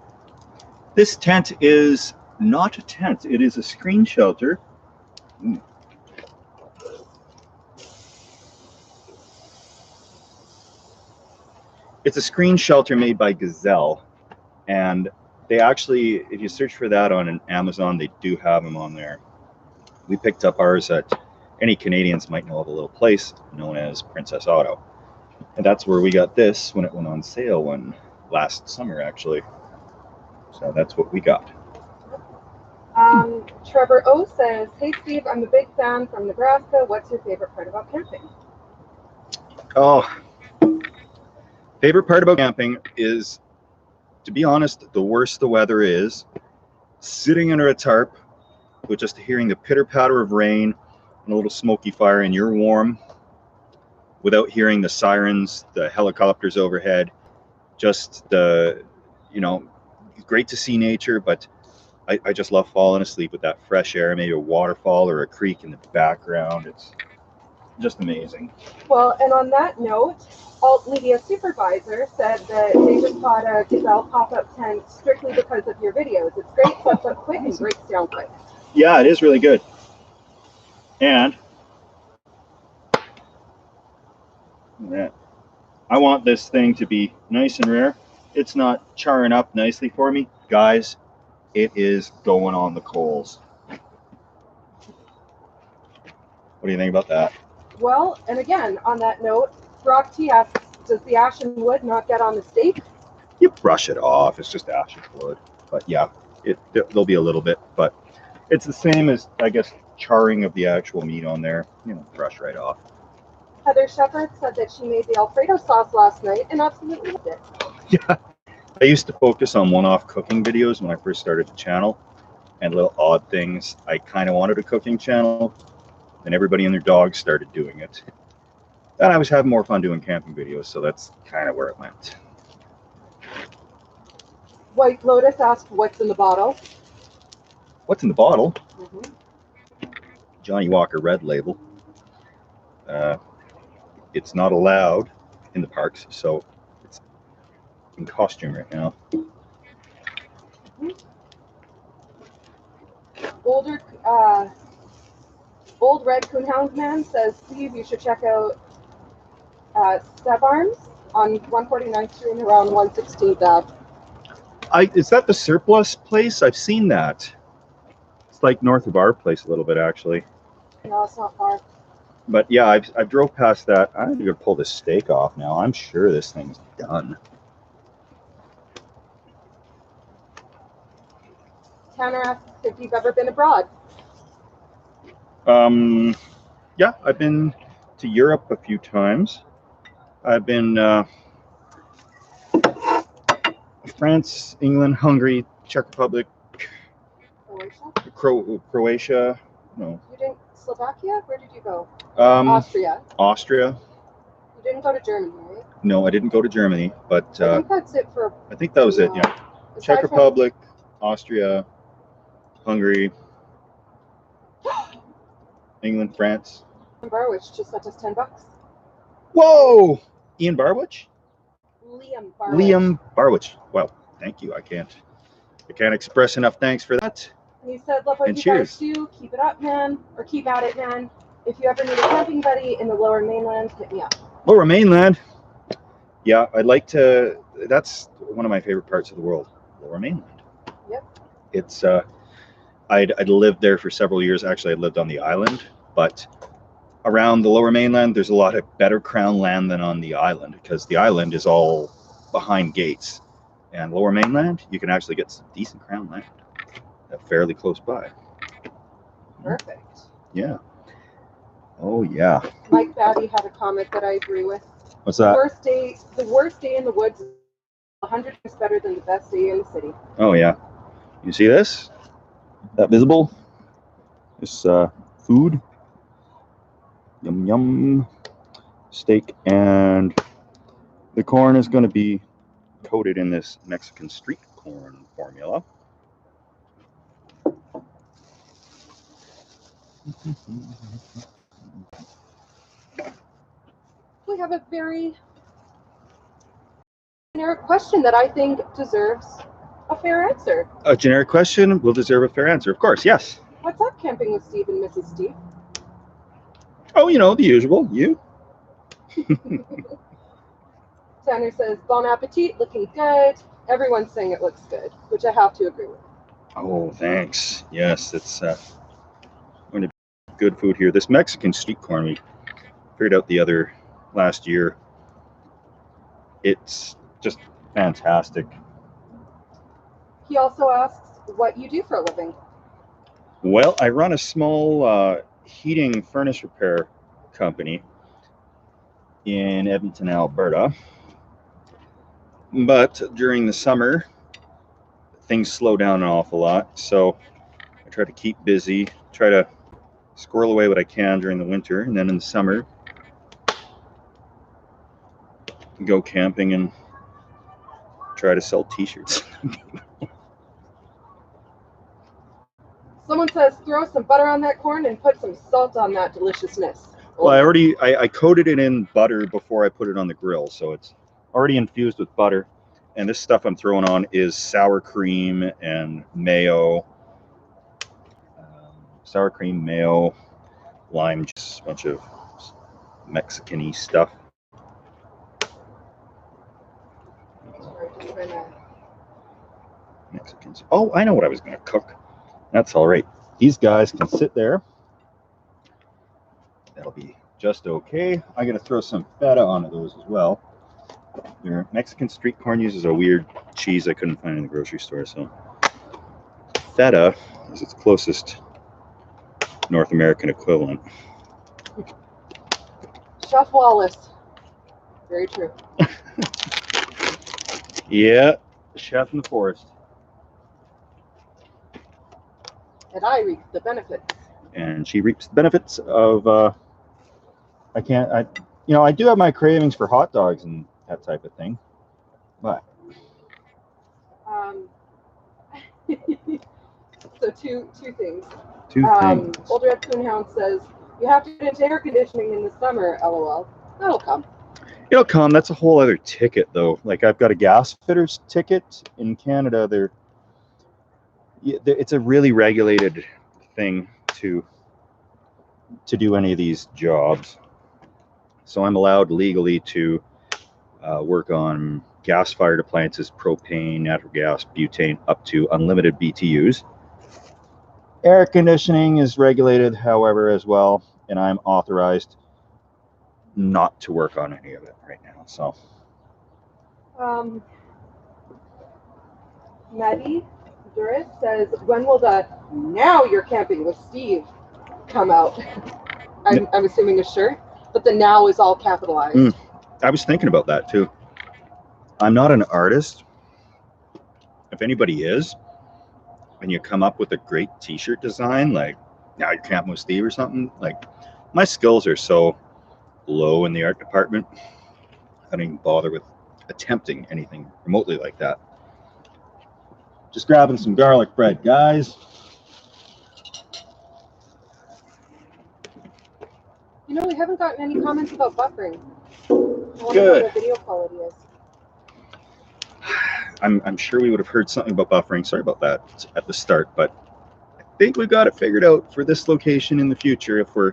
This tent is not a tent. It is a screen shelter. It's a screen shelter made by Gazelle, and they actually, if you search for that on Amazon, they do have them on there. We picked up ours at, any Canadians might know of a little place known as Princess Auto, and that's where we got this when it went on sale last summer actually. So that's what we got. Trevor O says, hey Steve, I'm a big fan from Nebraska. What's your favorite part about camping? Oh, favorite part about camping is, to be honest, the worse the weather is, sitting under a tarp with just hearing the pitter patter of rain and a little smoky fire, and you're warm without hearing the sirens, the helicopters overhead, just great to see nature, but I just love falling asleep with that fresh air, maybe a waterfall or a creek in the background. It's just amazing. Well, and on that note, Alt Media Supervisor said that they just bought a Gazelle pop-up tent strictly because of your videos. It's great, sets up quick, and great sound quick. Yeah, it is really good. And yeah, I want this thing to be nice and rare. It's not charring up nicely for me. Guys, it is going on the coals. What do you think about that? Well, and again, on that note, Brock T asks, does the ashen wood not get on the steak? You brush it off. It's just ashen wood. But yeah, there'll be a little bit. But it's the same as, I guess, charring of the actual meat on there, you know, brush right off. Heather Shepard said that she made the Alfredo sauce last night and absolutely loved it. Yeah, I used to focus on one-off cooking videos when I first started the channel, and little odd things. I kind of wanted a cooking channel, and everybody and their dogs started doing it. And I was having more fun doing camping videos, so that's kind of where it went. White Lotus asked, what's in the bottle? What's in the bottle? Mm-hmm. Johnny Walker Red Label. It's not allowed in the parks, so it's in costume right now. Mm-hmm. Old Red Coon Hound Man says, Steve, you should check out Step Arms on 149th Street and around 116th Ave. Is that the surplus place? I've seen that. It's like north of our place a little bit, actually. No, it's not far. But yeah, I drove past that. I'm gonna pull this steak off now. I'm sure this thing's done. Tanner asks if you've ever been abroad. Yeah, I've been to Europe a few times. I've been France, England, Hungary, Czech Republic, Croatia. No. You didn't Slovakia? Where did you go? Austria. You didn't go to Germany, right? No, I didn't go to Germany, but I think that's it for. I think that was it. Yeah, Czech Republic, Austria, Hungary, England, France. Barwich just sent us $10. Whoa, Ian Barwich. Liam Barwich. Well, thank you. I can't express enough thanks for that. And he said, love what you guys do. Keep it up, man. Or keep at it, man. If you ever need a camping buddy in the Lower Mainland, hit me up. Lower Mainland. Yeah, I'd like to. That's one of my favorite parts of the world. Lower Mainland. Yep. It's I'd lived there for several years. Actually, I lived on the island, but around the Lower Mainland, there's a lot of better crown land than on the island, because the island is all behind gates, and Lower Mainland, you can actually get some decent crown land fairly close by. Perfect. Yeah. Oh yeah. Mike Batty had a comment that I agree with. What's that? The worst day in the woods is 100 times better than the best day in the city. Oh yeah. You see this? That visible? This food. Yum yum. Steak, and the corn is going to be coated in this Mexican street corn formula. We have a very generic question that I think deserves a fair answer. A generic question will deserve a fair answer, of course, yes. What's up camping with Steve and Mrs. Steve? Oh, you know, the usual. You? Tanner says, bon appetit, looking good. Everyone's saying it looks good, which I have to agree with. Oh, thanks. Yes, it's going to be good food here. This Mexican street corn we figured out last year. It's just fantastic. He also asks what you do for a living. Well, I run a small heating furnace repair company in Edmonton, Alberta. But during the summer, things slow down an awful lot. So I try to keep busy, try to squirrel away what I can during the winter. And then in the summer, go camping and try to sell t-shirts. Someone says, throw some butter on that corn and put some salt on that deliciousness. Well, I coated it in butter before I put it on the grill. So it's already infused with butter. And this stuff I'm throwing on is sour cream and mayo. Sour cream, mayo, lime juice, a bunch of Mexican-y stuff. Mexicans. Oh, I know what I was going to cook. That's all right. These guys can sit there. That'll be just okay. I'm going to throw some feta onto those as well. Their Mexican street corn uses a weird cheese I couldn't find in the grocery store, so feta is its closest North American equivalent. Chef Wallis. Very true. Yeah, chef in the forest. And I reap the benefits. And she reaps the benefits of, I do have my cravings for hot dogs and that type of thing, but. So two things. Two things. Old Red Coon Hound says, you have to get into air conditioning in the summer, LOL. That'll come. It'll come. That's a whole other ticket, though. Like, I've got a gas fitters ticket in Canada. It's a really regulated thing to do any of these jobs. So I'm allowed legally to work on gas-fired appliances, propane, natural gas, butane, up to unlimited BTUs. Air conditioning is regulated, however, as well, and I'm authorized not to work on any of it right now. So, Maddie Duris says, when will the "Now You're Camping with Steve" come out? I'm assuming a shirt, but the "now" is all capitalized. I was thinking about that too. I'm not an artist. If anybody is, and you come up with a great T-shirt design, like "Now You're Camping with Steve" or something, like, my skills are so low in the art department, I don't even bother with attempting anything remotely like that. Just grabbing some garlic bread, guys. You know, we haven't gotten any comments about buffering. Good. What the video quality is. I'm sure we would have heard something about buffering. Sorry about that at the start, but I think we got it figured out for this location in the future if we're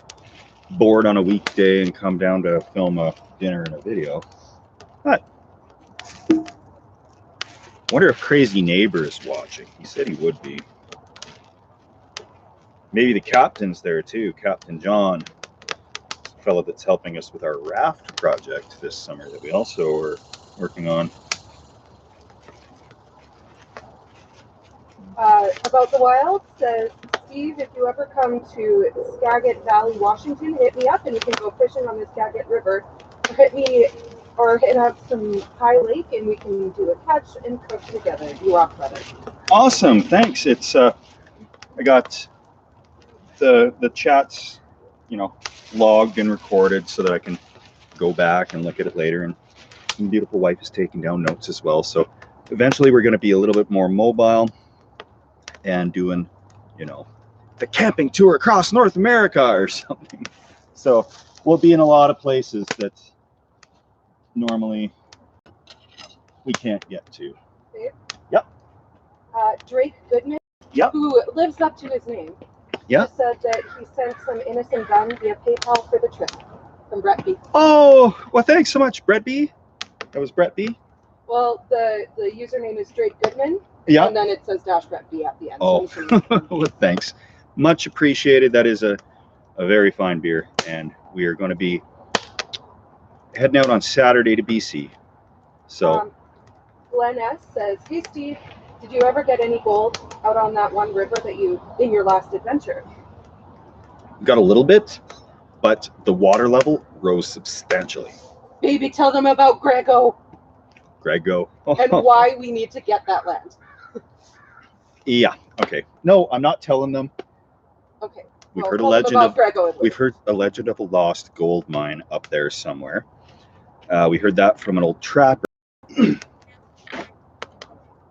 bored on a weekday and come down to film a dinner and a video. But I wonder if Crazy Neighbor is watching. He said he would be. Maybe the captain's there too, Captain John, the fellow that's helping us with our raft project this summer that we also are working on. About the Wild says, Steve, if you ever come to Skagit Valley, Washington, hit me up and you can go fishing on the Skagit River. Or hit up some Pie Lake and we can do a catch and cook together. You rock, brother. Awesome, thanks. It's I got the chats, logged and recorded so that I can go back and look at it later. And my beautiful wife is taking down notes as well. So eventually we're going to be a little bit more mobile and doing, the camping tour across North America or something. So we'll be in a lot of places that normally we can't get to. Dave? Yep. Drake Goodman, yep, who lives up to his name, just said that he sent some innocent gun via PayPal for the trip from Brett B. Oh, well, thanks so much, Brett B. That was Brett B. Well, the username is Drake Goodman. Yeah. And then it says -Brett B at the end. Oh, well, thanks. Much appreciated. That is a very fine beer. And we are going to be heading out on Saturday to BC. So. Glenn S. says, hey, Steve, did you ever get any gold out on that one river in your last adventure? Got a little bit, but the water level rose substantially. Baby, tell them about Grego. Grego. And why we need to get that land. Yeah. Okay. No, I'm not telling them. Okay. We've heard a legend of a lost gold mine up there somewhere. We heard that from an old trapper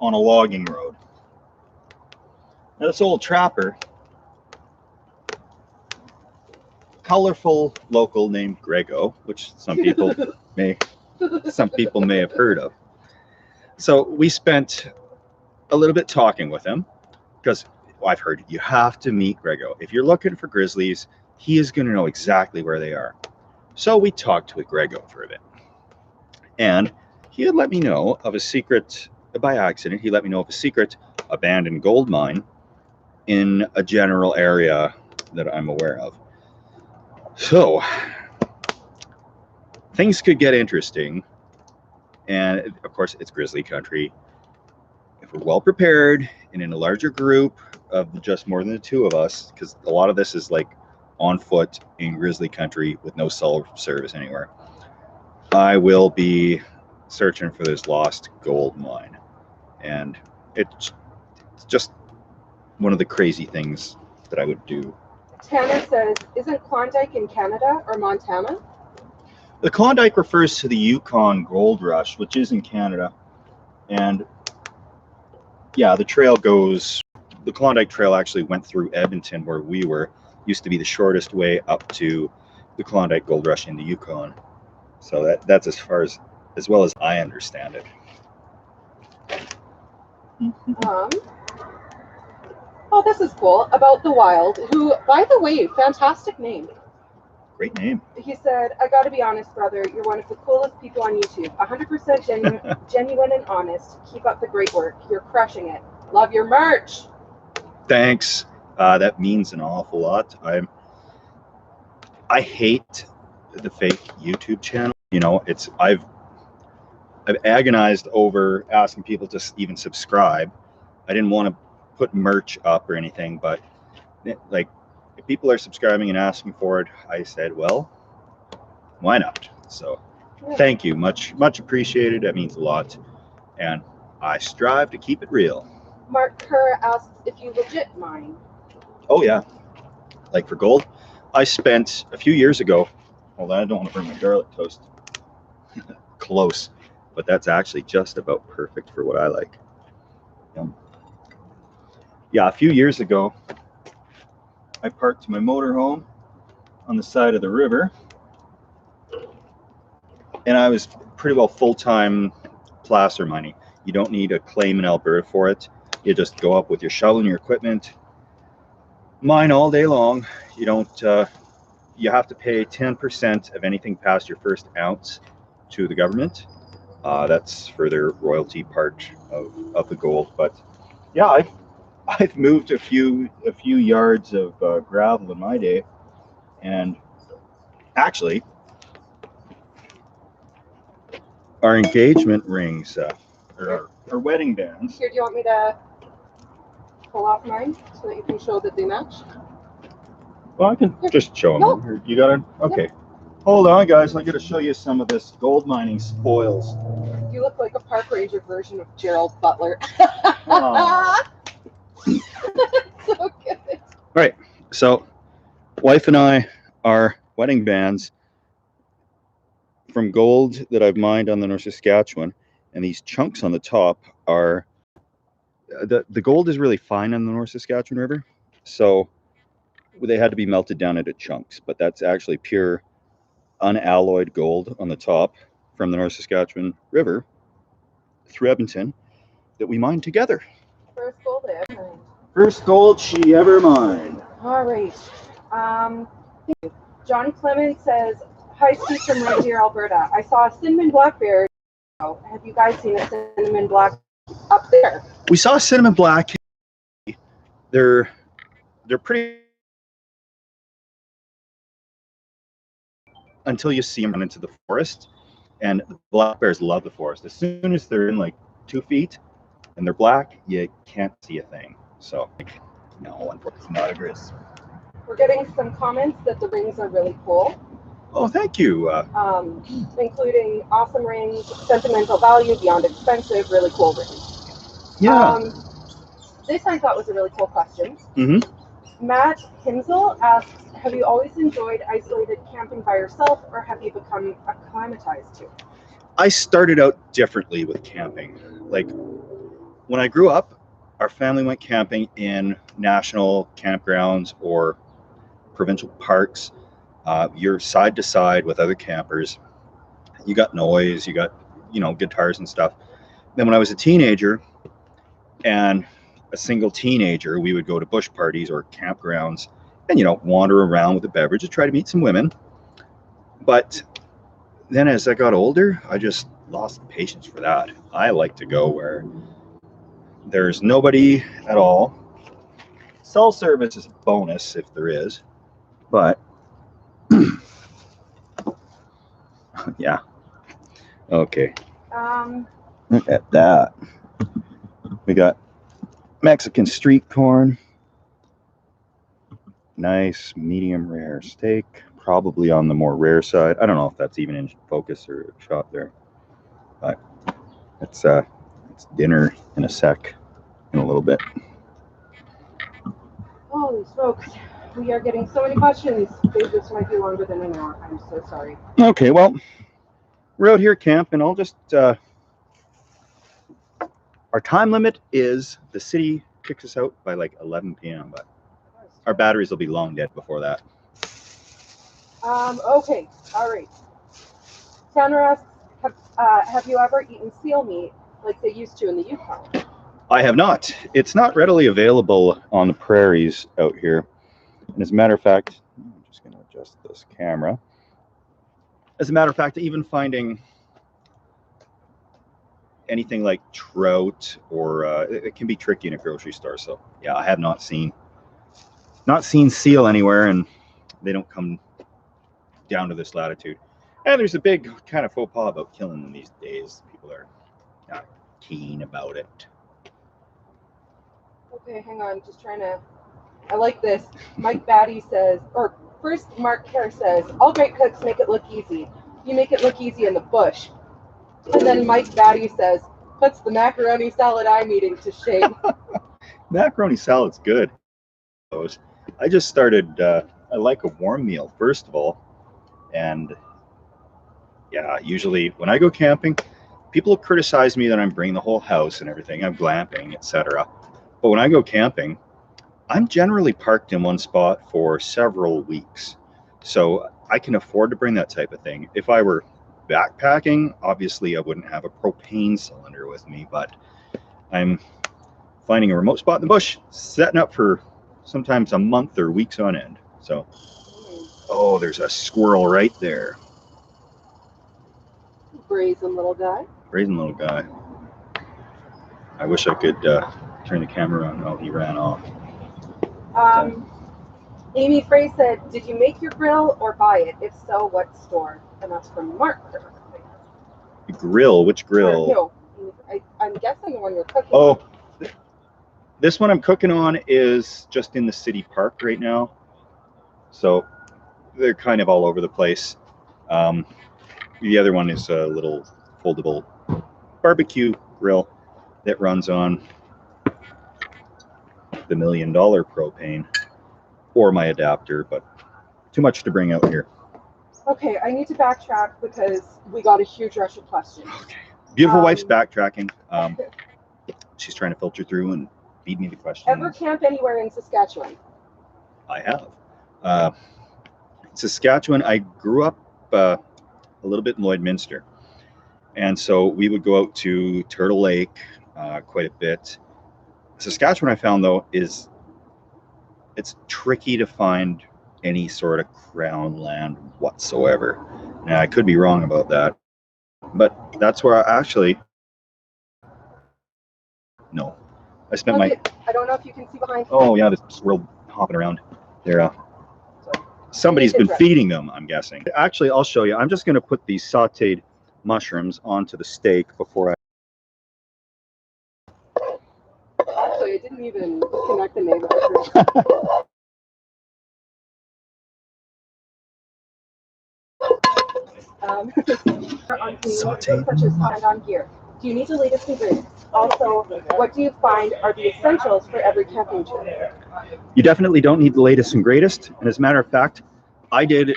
on a logging road. Now, this old trapper, colorful local named Grego, which some people may have heard of. So we spent a little bit talking with him because I've heard you have to meet Grego. If you're looking for grizzlies, he is going to know exactly where they are. So we talked with Grego for a bit. And he had let me know of a secret, by accident, he let me know of a secret abandoned gold mine in a general area that I'm aware of. So things could get interesting. And of course, it's grizzly country. If we're well prepared and in a larger group of just more than the two of us, because a lot of this is like on foot in grizzly country with no cell service anywhere, I will be searching for this lost gold mine. And it's just one of the crazy things that I would do. Tanner says, isn't Klondike in Canada or Montana? The Klondike refers to the Yukon Gold Rush, which is in Canada. And yeah, the Klondike Trail actually went through Edmonton, where we were. Used to be the shortest way up to the Klondike Gold Rush in the Yukon. So that's as well as I understand it. Oh, this is cool. About the Wild, who, by the way, fantastic name. Great name. He said, I gotta be honest, brother, you're one of the coolest people on YouTube. 100% genuine and honest. Keep up the great work. You're crushing it. Love your merch. Thanks. That means an awful lot. I hate the fake YouTube channel. You know, I've agonized over asking people to even subscribe. I didn't want to put merch up or anything, but like, if people are subscribing and asking for it, I said, well, why not? So thank you. Much appreciated. That means a lot. And I strive to keep it real. Mark Kerr asks if you legit mine. Oh, yeah. Like for gold, I spent a few years ago, hold on, I don't want to burn my garlic toast close, but that's actually just about perfect for what I like. Yeah, a few years ago, I parked my motorhome on the side of the river, and I was pretty well full-time placer mining. You don't need a claim in Alberta for it. You just go up with your shovel and your equipment, mine all day long. You don't. You have to pay 10% of anything past your first ounce to the government. That's for their royalty part of the gold. But yeah, I've moved a few yards of gravel in my day, and actually, our engagement rings, or our wedding bands. Here, do you want me to pull off mine so that you can show that they match? Well, I can just show them. No. You got it? Okay. Yep. Hold on, guys. I got to show you some of this gold mining spoils. You look like a park ranger version of Gerald Butler. So good. Right. So, wife and I are wedding bands from gold that I've mined on the North Saskatchewan, and these chunks on the top are the gold is really fine on the North Saskatchewan River, so they had to be melted down into chunks. But that's actually pure, unalloyed gold on the top from the North Saskatchewan River through Edmonton that we mined together. First gold I ever mined. First gold she ever mined. All right. John Clement says, hi, Steve from Red Deer, Alberta. I saw a cinnamon black bear. Have you guys seen a cinnamon black up there? We saw a cinnamon black. They're pretty until you see them run into the forest, and the black bears love the forest. As soon as they're in like 2 feet and they're black, you can't see a thing. So no, unfortunately, not a grizz. We're getting some comments that the rings are really cool. Oh, thank you. Including awesome rings, sentimental value, beyond expensive, really cool rings. Yeah. This I thought was a really cool question. Mm-hmm. Matt Hinsel asks, have you always enjoyed isolated camping by yourself, or have you become acclimatized to it? I started out differently with camping. Like, when I grew up, our family went camping in national campgrounds or provincial parks. You're side to side with other campers. You got noise, you got, guitars and stuff. Then when I was a teenager and a single teenager, we would go to bush parties or campgrounds and, wander around with a beverage to try to meet some women. But then as I got older, I just lost patience for that. I like to go where there's nobody at all. Cell service is a bonus if there is, but yeah. Okay. Look at that. We got Mexican street corn. Nice medium rare steak, probably on the more rare side. I don't know if that's even in focus or shot there, but it's dinner in a sec in a little bit. Holy smokes, we are getting so many questions. This might be longer than an hour. I'm so sorry. Okay, well, we're out here camping. I'll just our time limit is the city kicks us out by like 11 p.m. but our batteries will be long dead before that. Okay, all right. Tanner asks, have you ever eaten seal meat like they used to in the Yukon? I have not. It's not readily available on the prairies out here. And as a matter of fact, I'm just going to adjust this camera. As a matter of fact, even finding anything like trout or it can be tricky in a grocery store. So yeah, I have not seen seal anywhere, and they don't come down to this latitude. And there's a big kind of faux pas about killing them these days. People are not keen about it. Okay, hang on, just trying to. I like this. Mike Batty says, or first Mark Kerr says, all great cooks make it look easy. You make it look easy in the bush. And then Mike Batty says, puts the macaroni salad I'm eating to shame. Macaroni salad's good. I just started, I like a warm meal, first of all. And yeah, usually when I go camping, people criticize me that I'm bringing the whole house and everything. I'm glamping, etc. But when I go camping, I'm generally parked in one spot for several weeks. So I can afford to bring that type of thing. If I were backpacking, obviously I wouldn't have a propane cylinder with me, but I'm finding a remote spot in the bush, setting up for sometimes a month or weeks on end. So, oh, there's a squirrel right there. Brazen little guy. Brazen little guy. I wish I could turn the camera on. Oh, he ran off. Amy Frey said, did you make your grill or buy it? If so, what store? And that's from Mark. The grill? Which grill? No, I'm guessing the one you're cooking. Oh, this one I'm cooking on is just in the city park right now. So they're kind of all over the place. The other one is a little foldable barbecue grill that runs on the $1 million propane or my adapter, but too much to bring out here. Okay, I need to backtrack because we got a huge rush of questions. Okay. Beautiful wife's backtracking. She's trying to filter through and feed me the questions. Ever camp anywhere in Saskatchewan? I have. Saskatchewan, I grew up a little bit in Lloydminster. And so we would go out to Turtle Lake quite a bit. Saskatchewan, I found, though, it's tricky to find any sort of crown land whatsoever. Now, I could be wrong about that, but that's where I spent my... I don't know if you can see behind. Oh, yeah, this squirrel hopping around there. Somebody's been feeding them, I'm guessing. Actually, I'll show you. I'm just going to put these sauteed mushrooms onto the steak before I... Actually, it didn't even connect the name of Sauteed. Such as hand-on gear. Do you need the latest ingredients? Also, what do you find are the essentials for every camping trip? You definitely don't need the latest and greatest. And as a matter of fact, I did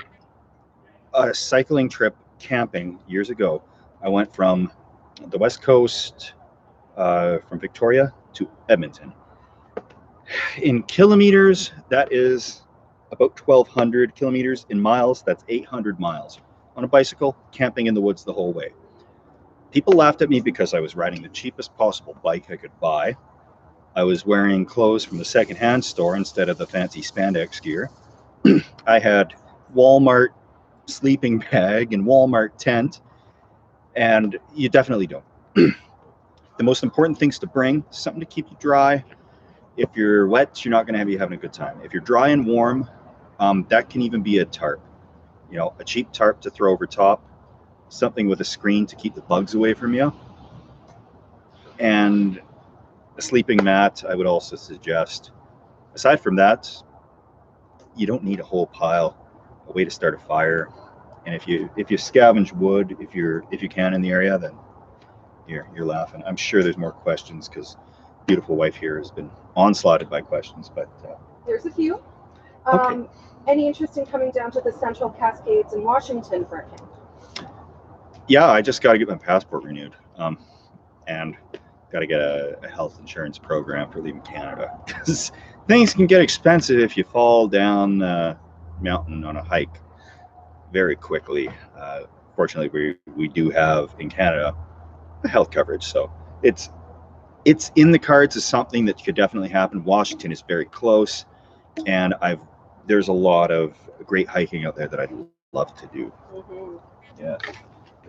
a cycling trip camping years ago. I went from the West Coast, from Victoria to Edmonton. In kilometers, that is about 1,200 kilometers. In miles, that's 800 miles. On a bicycle, camping in the woods the whole way. People laughed at me because I was riding the cheapest possible bike I could buy. I was wearing clothes from the secondhand store instead of the fancy spandex gear. I had Walmart sleeping bag and Walmart tent, and you definitely don't. The most important things to bring, something to keep you dry. If you're wet, you're not going to be having a good time. If you're dry and warm, that can even be a tarp. You know, a cheap tarp to throw over top, something with a screen to keep the bugs away from you, and a sleeping mat I would also suggest. Aside from that, you don't need a whole pile, a way to start a fire. And if you scavenge wood, if you can in the area, then you're laughing. I'm sure there's more questions because beautiful wife here has been onslaughted by questions, but there's a few. Okay. Any interest in coming down to the Central Cascades in Washington for a camp? Yeah, I just got to get my passport renewed, and got to get a health insurance program for leaving Canada, because things can get expensive if you fall down the mountain on a hike very quickly. Fortunately, we do have in Canada health coverage, so it's in the cards as something that could definitely happen. Washington is very close, and there's a lot of great hiking out there that I'd love to do. Mm-hmm. Yeah.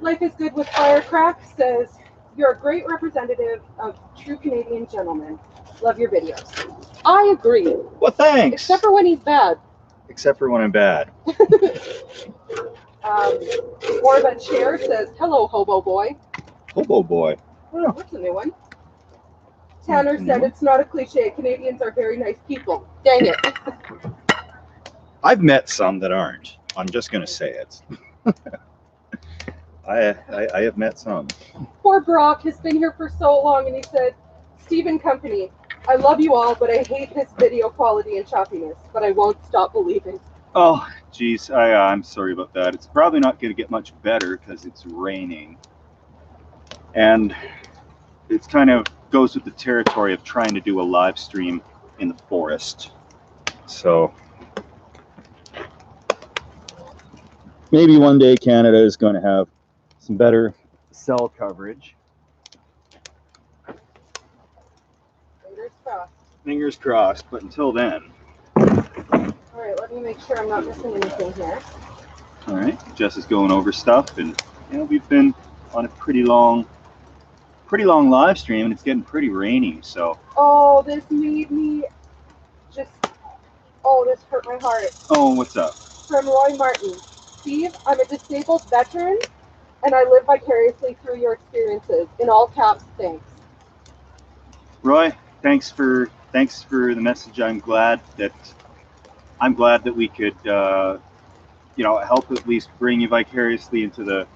Life is Good with Firecrack says, you're a great representative of true Canadian gentlemen. Love your videos. I agree. Well, thanks. Except for when he's bad. Except for when I'm bad. Orba Chair says, hello, hobo boy. Hobo boy. Oh, that's a new one. Tanner said, it's not a cliche. Canadians are very nice people. Dang it. I've met some that aren't. I'm just going to say it. I have met some. Poor Brock has been here for so long, and he said, Stephen Company, I love you all, but I hate his video quality and choppiness, but I won't stop believing. Oh, geez. I'm sorry about that. It's probably not going to get much better because it's raining. And it's kind of goes with the territory of trying to do a live stream in the forest. So maybe one day Canada is going to have some better cell coverage. Fingers crossed. Fingers crossed, but until then. All right, let me make sure I'm not missing anything here. All right, Jess is going over stuff, and we've been on a pretty long live stream, and it's getting pretty rainy. So. Oh, this made me just. Oh, this hurt my heart. Oh, what's up? From Roy Martin. Steve, I'm a disabled veteran, and I live vicariously through your experiences. In all caps, thanks. Roy, thanks for the message. I'm glad that we could, help at least bring you vicariously into the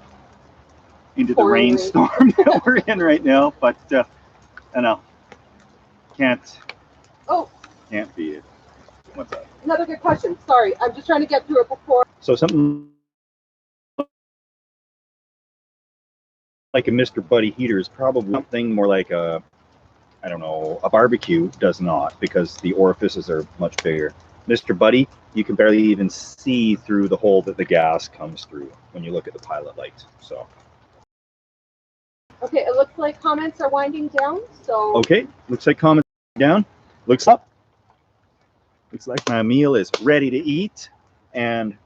rainstorm that we're in right now. But I know can't be it. What's up? Another good question. Sorry, I'm just trying to get through it before. So something like a Mr. Buddy heater is probably something more like a barbecue does not, because the orifices are much bigger. Mr. Buddy, you can barely even see through the hole that the gas comes through when you look at the pilot light. So. Okay, it looks like comments are winding down. So. Okay, looks like comments are down. Looks up. Looks like my meal is ready to eat, and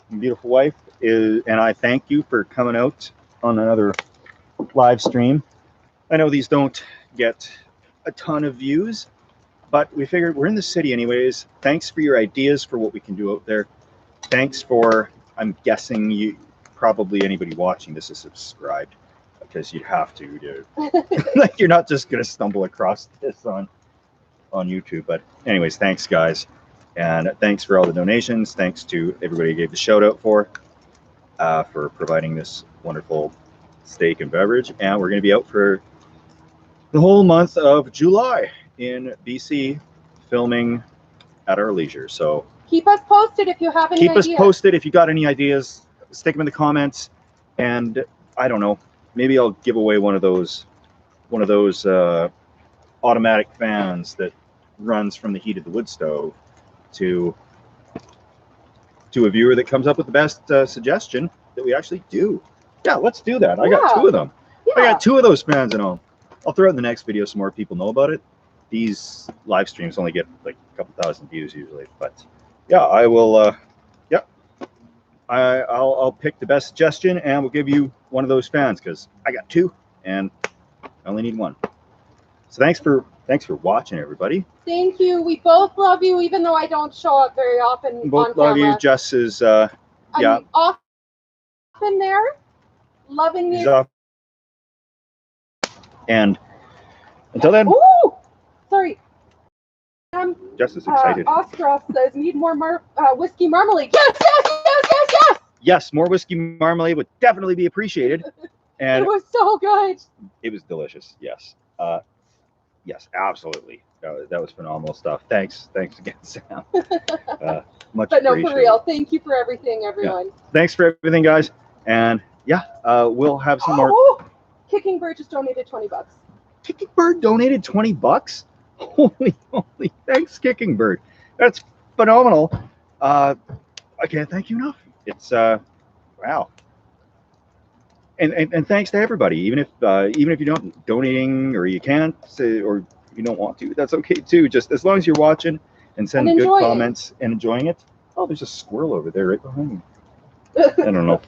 my beautiful wife and I thank you for coming out on another live stream. I know these don't get a ton of views, but we figured we're in the city anyways. Thanks for your ideas for what we can do out there. Thanks for, I'm guessing you probably anybody watching this is subscribed, because you'd have to like, you're not just gonna stumble across this on YouTube. But anyways, thanks guys, and thanks for all the donations. Thanks to everybody who gave the shout out for providing this wonderful steak and beverage. And we're going to be out for the whole month of July in BC, filming at our leisure. So keep us posted if you have any ideas. Keep us posted if you got any ideas. Stick them in the comments, and I don't know, maybe I'll give away one of those automatic fans that runs from the heat of the wood stove to a viewer that comes up with the best suggestion that we actually do. Yeah, let's do that. I got 2 of them. Yeah. I got 2 of those fans, and I'll throw it in the next video so more people know about it. These live streams only get like a couple thousand views usually, but yeah, I will. I'll pick the best suggestion, and we'll give you one of those fans, because I got 2 and I only need 1. So thanks for watching, everybody. Thank you. We both love you, even though I don't show up very often. We both love you. Jess is I'm often there, loving you. And until then. Ooh, sorry. Jess is excited. Oscar says, need more whiskey marmalade. Yes, yes, yes, yes, yes. Yes, more whiskey marmalade would definitely be appreciated. And it was so good. It was delicious. Yes. Yes, absolutely. That was phenomenal stuff. Thanks again, Sam. Much But no, appreciated. for real. Thank you for everything, everyone. Yeah. Thanks for everything, guys. And yeah, we'll have some more. Kicking Bird just donated $20. Kicking Bird donated $20. Holy moly! Thanks, Kicking Bird. That's phenomenal. I can't thank you enough. It's wow. And thanks to everybody. Even if you don't donating or you can't or you don't want to, that's okay too. Just as long as you're watching and sending good comments and enjoying it. Oh, there's a squirrel over there right behind me. I don't know.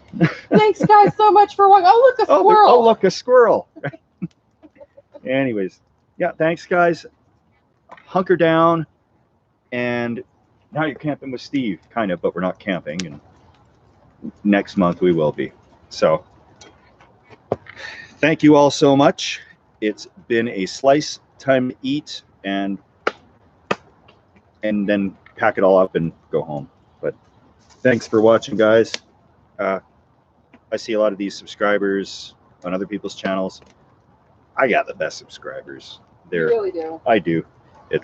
Thanks, guys, so much for watching. Oh, look, a squirrel. Oh, look, a squirrel. Anyways, yeah, thanks, guys. Hunker down. And now you're camping with Steve, kind of, but we're not camping. And next month we will be. So thank you all so much. It's been a slice time to eat and then pack it all up and go home. But thanks for watching, guys. I see a lot of these subscribers on other people's channels. I got the best subscribers. You really do. I do. I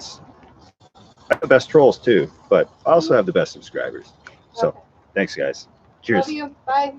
have the best trolls too, but I also have the best subscribers. So thanks, guys. Cheers. Love you. Bye.